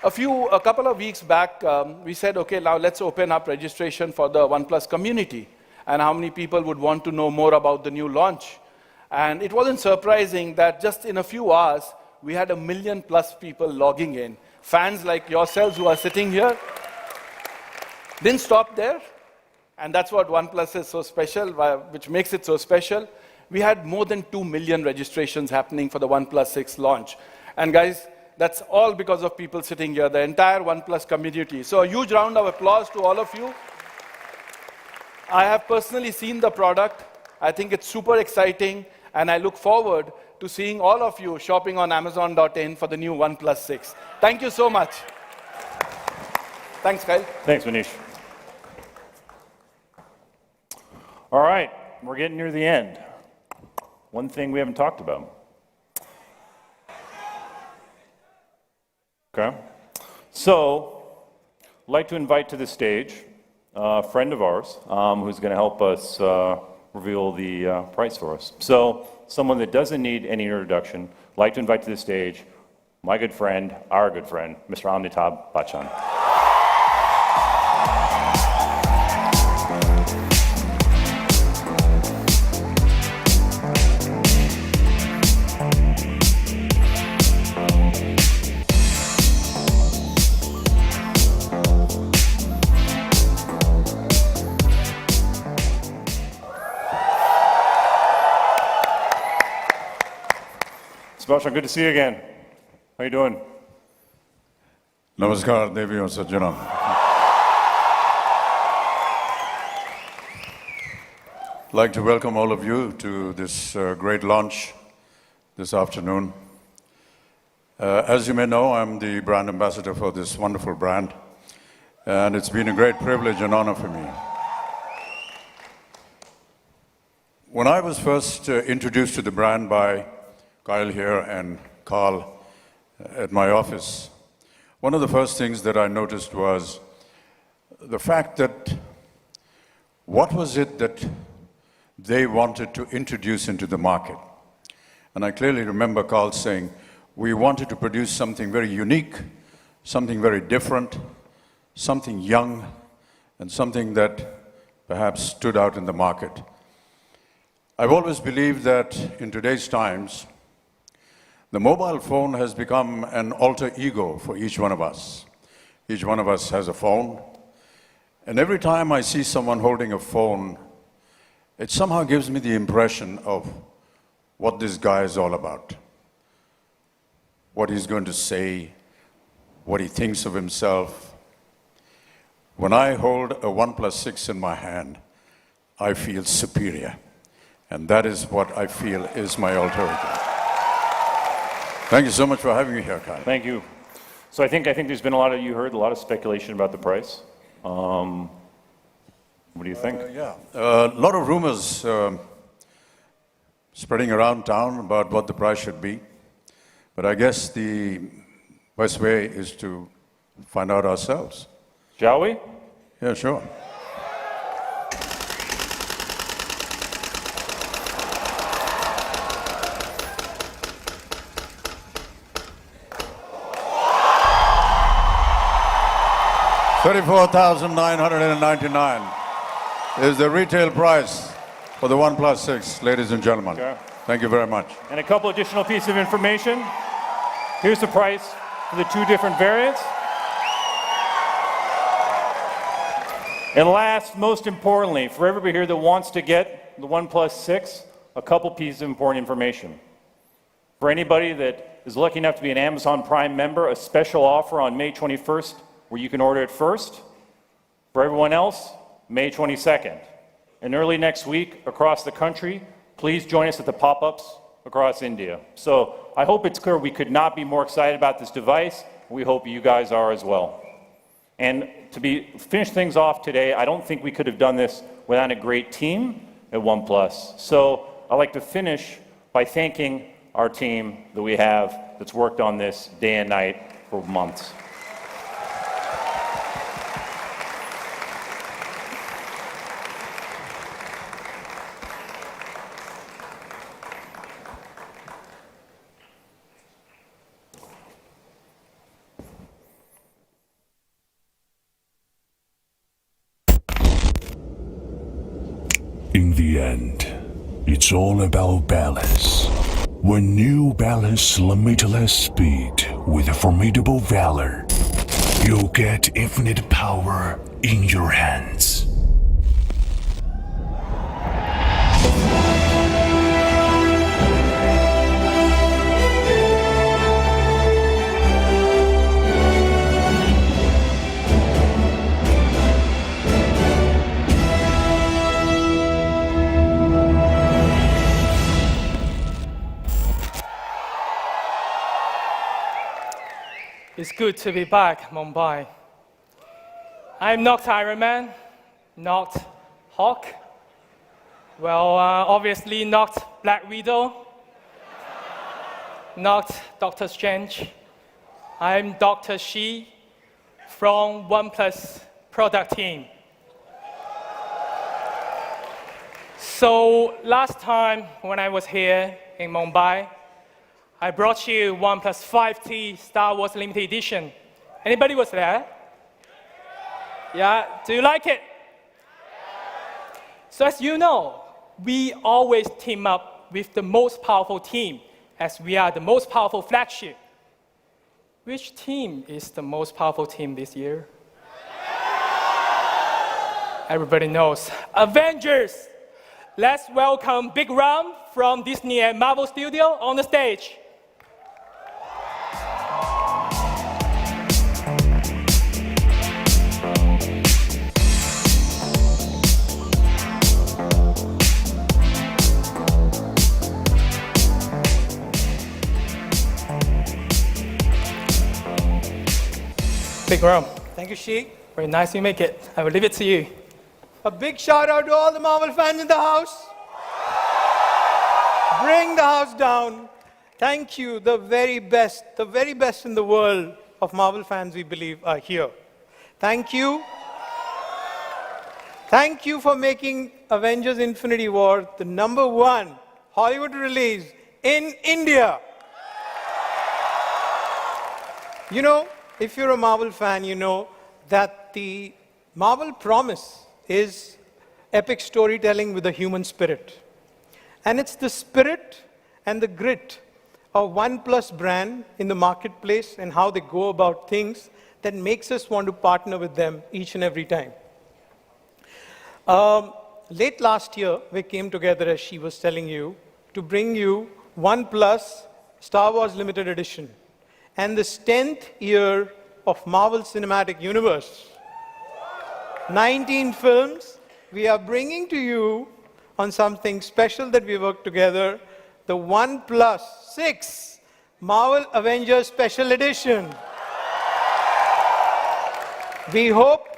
A couple of weeks back, we said, okay, now let's open up registration for the OnePlus community and how many people would want to know more about the new launch. And it wasn't surprising that just in a few hours, we had 1 million+ people logging in. Fans like yourselves who are sitting here. Didn't stop there. And that's what OnePlus is so special, which makes it so special. We had more than 2 million registrations happening for the OnePlus 6 launch. And guys, that's all because of people sitting here, the entire OnePlus community. So a huge round of applause to all of you. I have personally seen the product. I think it's super exciting, and I look forward to seeing all of you shopping on Amazon.in for the new OnePlus 6. Thank you so much. Thanks, Kyle. Thanks, Manish. All right, we're getting near the end. One thing we haven't talked about. Okay, so I'd like to invite to the stage a friend of ours who's going to help us reveal the price for us. So someone that doesn't need any introduction, I'd like to invite to the stage my good friend, our good friend, Mr. Amitabh Bachchan. Sebastian, good to see you again. How you doing? Namaskar, Devi and Sajjanam. I'd like to welcome all of you to this great launch this afternoon. As you may know, I'm the brand ambassador for this wonderful brand, and it's been a great privilege and honor for me. When I was first introduced to the brand by Kyle here and Carl at my office, one of the first things that I noticed was the fact that what was it that they wanted to introduce into the market. And I clearly remember Carl saying, we wanted to produce something very unique, something very different, something young, and something that perhaps stood out in the market. I've always believed that in today's times, the mobile phone has become an alter ego for each one of us. Each one of us has a phone, and every time I see someone holding a phone, it somehow gives me the impression of what this guy is all about, what he's going to say, what he thinks of himself. When I hold a OnePlus 6 in my hand, I feel superior. And that is what I feel is my alter ego. Thank you so much for having me here, Kyle. Thank you. So I think there's been a lot of speculation about the price. What do you think? Yeah, a lot of rumors spreading around town about what the price should be. But I guess the best way is to find out ourselves. Shall we? Yeah, sure. $34,999 is the retail price for the OnePlus 6, ladies and gentlemen. Okay. Thank you very much. And a couple additional pieces of information. Here's the price for the two different variants. And last, most importantly, for everybody here that wants to get the OnePlus 6, a couple pieces of important information. For anybody that is lucky enough to be an Amazon Prime member, a special offer on May 21st where you can order it first. For everyone else, May 22nd. And early next week across the country, please join us at the pop-ups across India. So I hope it's clear we could not be more excited about this device. We hope you guys are as well. And to finish things off today, I don't think we could have done this without a great team at OnePlus. So I'd like to finish by thanking our team that we have that's worked on this day and night for months. In the end, it's all about balance. When you balance limitless speed with a formidable valor, you'll get infinite power in your hands. It's good to be back, Mumbai. I'm not Iron Man, not Hulk, well, obviously not Black Widow, not Dr. Strange. I'm Dr. Shi from OnePlus product team. So last time when I was here in Mumbai, I brought you OnePlus 5T Star Wars Limited Edition. Anybody was there? Yeah, do you like it? So as you know, we always team up with the most powerful team as we are the most powerful flagship. Which team is the most powerful team this year? Everybody knows. Avengers! Let's welcome Big Ram from Disney and Marvel Studio on the stage. Big room. Thank you, Sheik. Very nice you make it. I will leave it to you. A big shout out to all the Marvel fans in the house. Bring the house down. Thank you, the very best in the world of Marvel fans, we believe, are here. Thank you. Thank you for making Avengers Infinity War the #1 Hollywood release in India. You know, if you're a Marvel fan, you know that the Marvel promise is epic storytelling with a human spirit. And it's the spirit and the grit of OnePlus brand in the marketplace and how they go about things that makes us want to partner with them each and every time. Late last year, we came together, as she was telling you, to bring you OnePlus Star Wars Limited Edition and this 10th year of Marvel Cinematic Universe. 19 films we are bringing to you on something special that we worked together, the OnePlus 6 Marvel Avengers Special Edition. We hope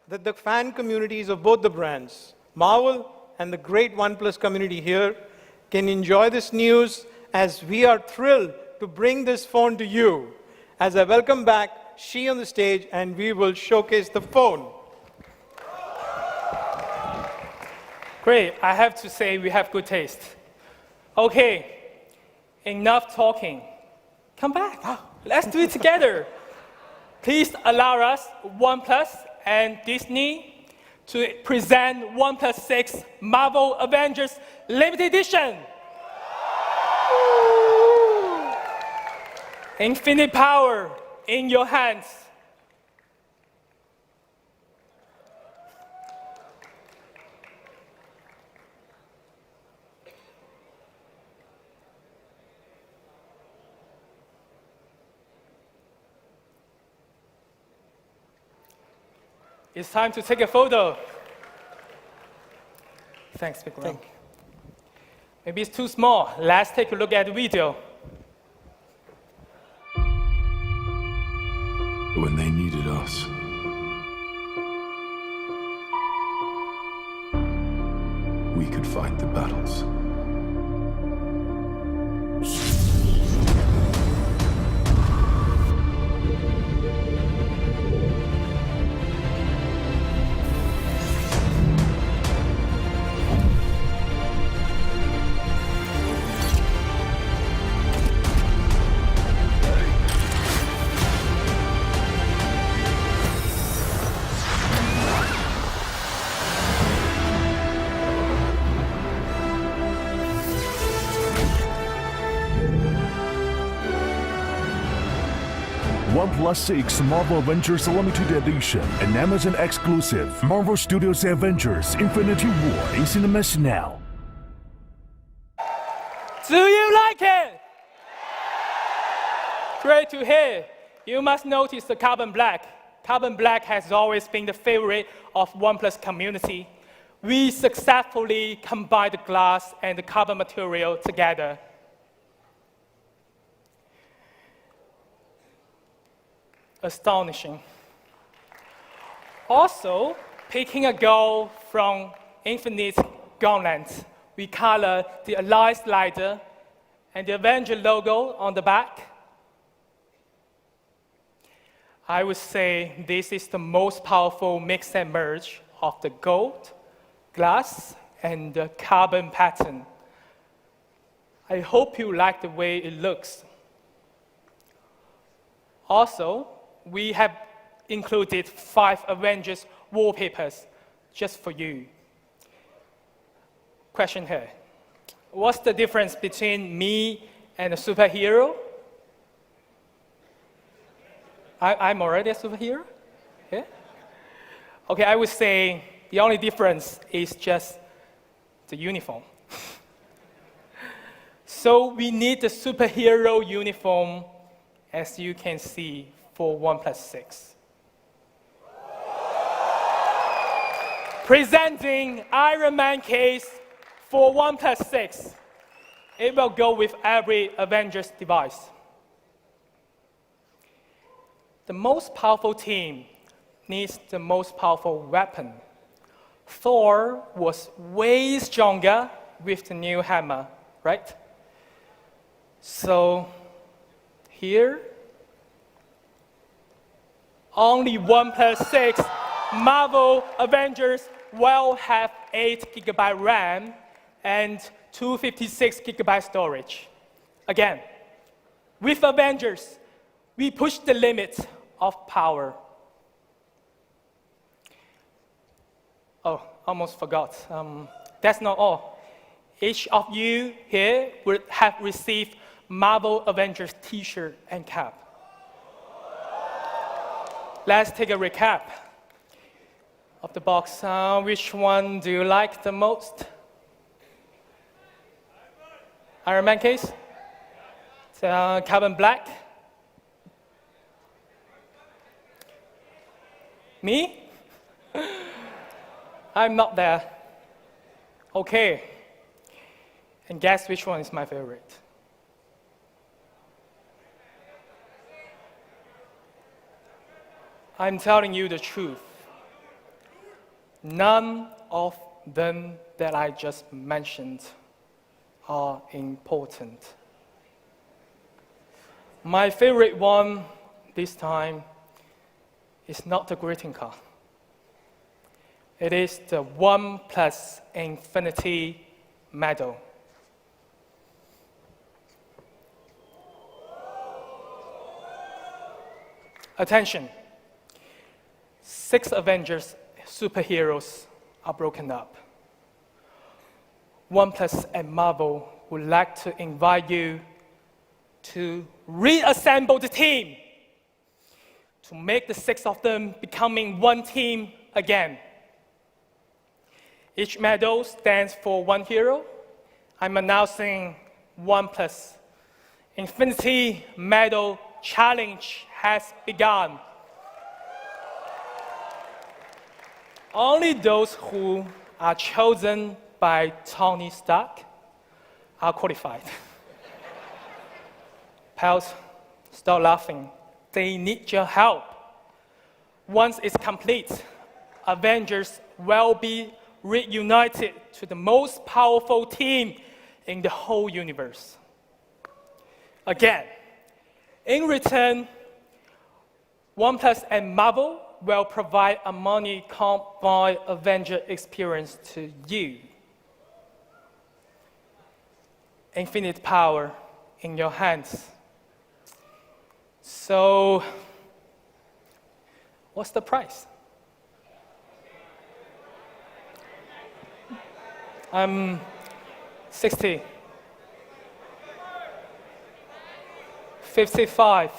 that the fan communities of both the brands, Marvel and the great OnePlus community here, can enjoy this news as we are thrilled to bring this phone to you. As I welcome back She on the stage, and we will showcase the phone. Great. I have to say we have good taste. Okay, enough talking. Come back. Let's do it together. Please allow us, OnePlus and Disney, to present OnePlus 6 Marvel Avengers Limited Edition. Infinite power in your hands. It's time to take a photo. Thanks, Big Ron. Maybe it's too small. Let's take a look at the video. When they needed us, we could fight the battles. OnePlus 6 Marvel Avengers Limited Edition, an Amazon exclusive. Marvel Studios Avengers Infinity War in cinemas now. Do you like it? Great to hear. You must notice the carbon black. Carbon black has always been the favorite of OnePlus community. We successfully combined the glass and the carbon material together. Astonishing. Also, picking a goal from Infinite Gauntlet, we color the Alliance slider and the Avenger logo on the back. I would say this is the most powerful mix and merge of the gold, glass, and the carbon pattern. I hope you like the way it looks. Also, we have included 5 Avengers wallpapers just for you. Question here. What's the difference between me and a superhero? I'm already a superhero? Yeah? Okay, I would say the only difference is just the uniform. So we need the superhero uniform, as you can see, for OnePlus 6. Presenting Iron Man case for OnePlus 6. It will go with every Avengers device. the most powerful team needs the most powerful weapon. Thor was way stronger with the new hammer, right? So here, only OnePlus 6 Marvel Avengers will have 8GB RAM and 256GB storage. Again, with Avengers, we push the limit of power. Oh, almost forgot. That's not all. Each of you here would have received Marvel Avengers t-shirt and cap. Let's take a recap of the box. Which one do you like the most? Iron Man case? Carbon black? Me? I'm not there. Okay. And guess which one is my favorite? I'm telling you the truth. None of them that I just mentioned are important. My favorite one this time is not the greeting card. It is the OnePlus Infinity Medal. Attention. 6 Avengers superheroes are broken up. OnePlus and Marvel would like to invite you to reassemble the team, to make the 6 of them becoming one team again. Each medal stands for one hero. I'm announcing OnePlus Infinity Medal Challenge has begun. Only those who are chosen by Tony Stark are qualified. Pals, stop laughing. They need your help. Once it's complete, Avengers will be reunited to the most powerful team in the whole universe. Again, in return, OnePlus and Marvel will provide a money can't buy Avenger experience to you. Infinite power in your hands. So, what's the price? 60. 55.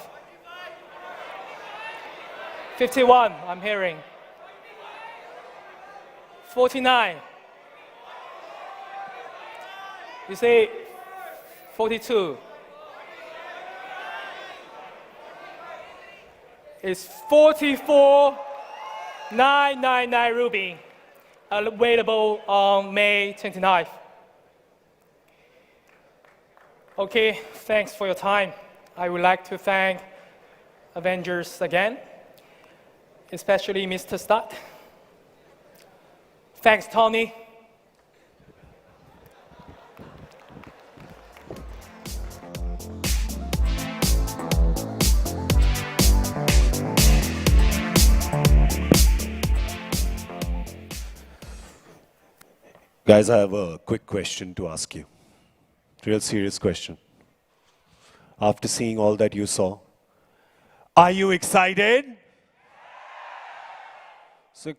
51, I'm hearing. 49. You say 42. It's 44,999 Ruby, available on May 29th. Okay, thanks for your time. I would like to thank Avengers again, especially Mr. Stark. Thanks, Tony. Guys, I have a quick question to ask you. Real serious question. After seeing all that you saw, are you excited? So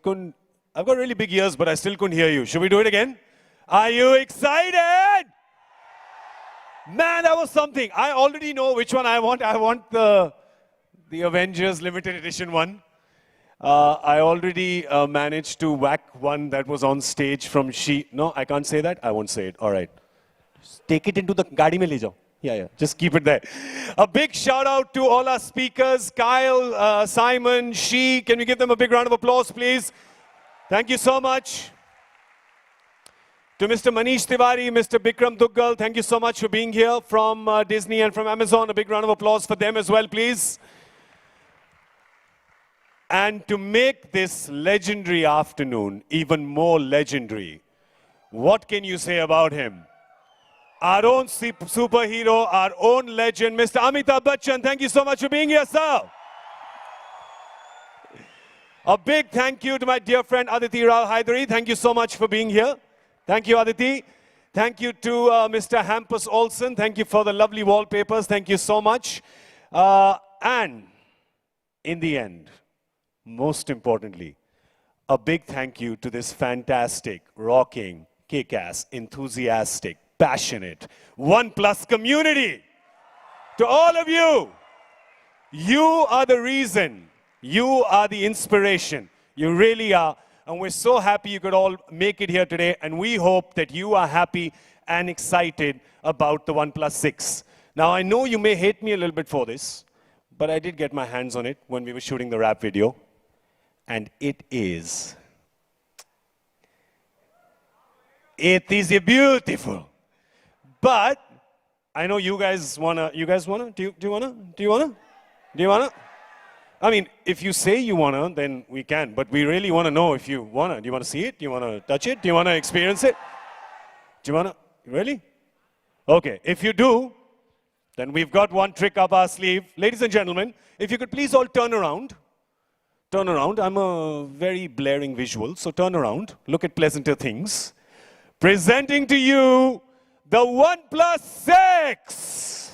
I've got really big ears, but I still couldn't hear you. Should we do it again? Are you excited? Man, that was something. I already know which one I want. I want the Avengers limited edition one. I already managed to whack one that was on stage from She. No, I can't say that. I won't say it. All right. Just take it into the gaadi mein le jao. Yeah. Just keep it there. A big shout out to all our speakers, Kyle, Simon, She. Can we give them a big round of applause, please? Thank you so much. To Mr. Manish Tiwari, Mr. Bikram Duggal, thank you so much for being here from Disney and from Amazon. A big round of applause for them as well, please. And to make this legendary afternoon even more legendary, what can you say about him? Our own superhero, our own legend, Mr. Amitabh Bachchan. Thank you so much for being here, sir. A big thank you to my dear friend Aditi Rao Hydari. Thank you so much for being here. Thank you, Aditi. Thank you to Mr. Hampus Olsen. Thank you for the lovely wallpapers. Thank you so much. And in the end, most importantly, a big thank you to this fantastic, rocking, kick-ass, enthusiastic, passionate OnePlus community. To all of you, you are the reason. You are the inspiration. You really are. And we're so happy you could all make it here today. And we hope that you are happy and excited about the OnePlus 6. Now, I know you may hate me a little bit for this, but I did get my hands on it when we were shooting the rap video. And it is beautiful. But I know you guys wanna, do you wanna? I mean, if you say you wanna, then we can, but we really wanna know if you wanna. Do you wanna see it? Do you wanna touch it? Do you wanna experience it? Do you wanna, really? Okay, if you do, then we've got one trick up our sleeve. Ladies and gentlemen, if you could please all turn around. Turn around, I'm a very blaring visual, so turn around, look at pleasanter things. Presenting to you, the OnePlus 6!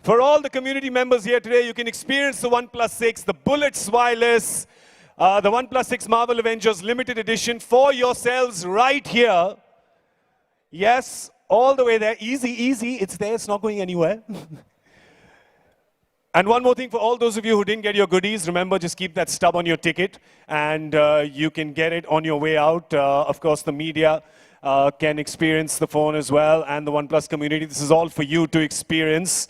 For all the community members here today, you can experience the OnePlus 6, the Bullets Wireless, the OnePlus 6 Marvel Avengers Limited Edition for yourselves right here. Yes, all the way there. Easy, easy. It's there. It's not going anywhere. And one more thing for all those of you who didn't get your goodies, remember, just keep that stub on your ticket, and you can get it on your way out. Of course, the media can experience the phone as well, and the OnePlus community. This is all for you to experience.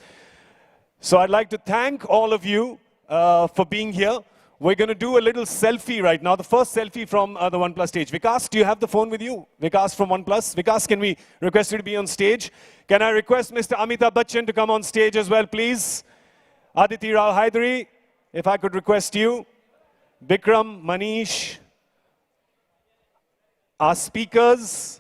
So I'd like to thank all of you for being here. We're going to do a little selfie right now, the first selfie from the OnePlus stage. Vikas, do you have the phone with you? Vikas from OnePlus. Vikas, can we request you to be on stage? Can I request Mr. Amitabh Bachchan to come on stage as well, please? Aditi Rao Hydari, if I could request you. Bikram, Manish, our speakers.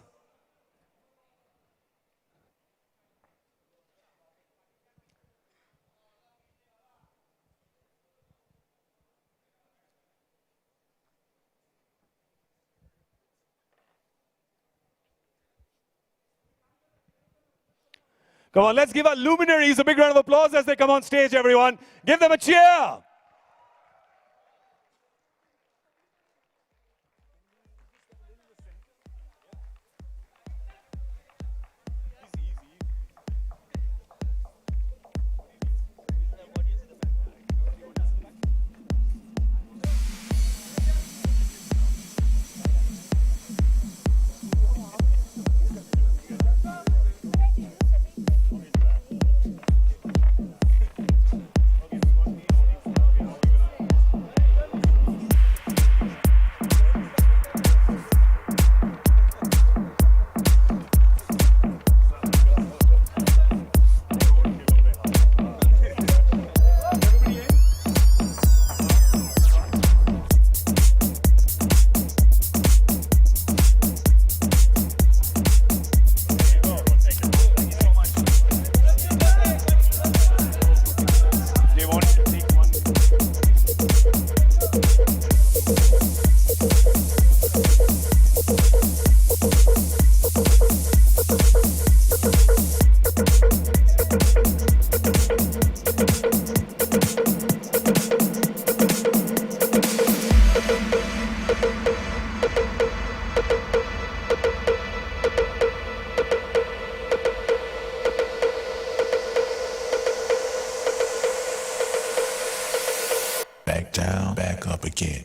Come on, let's give our luminaries a big round of applause as they come on stage, everyone. Give them a cheer. Back down, back up again.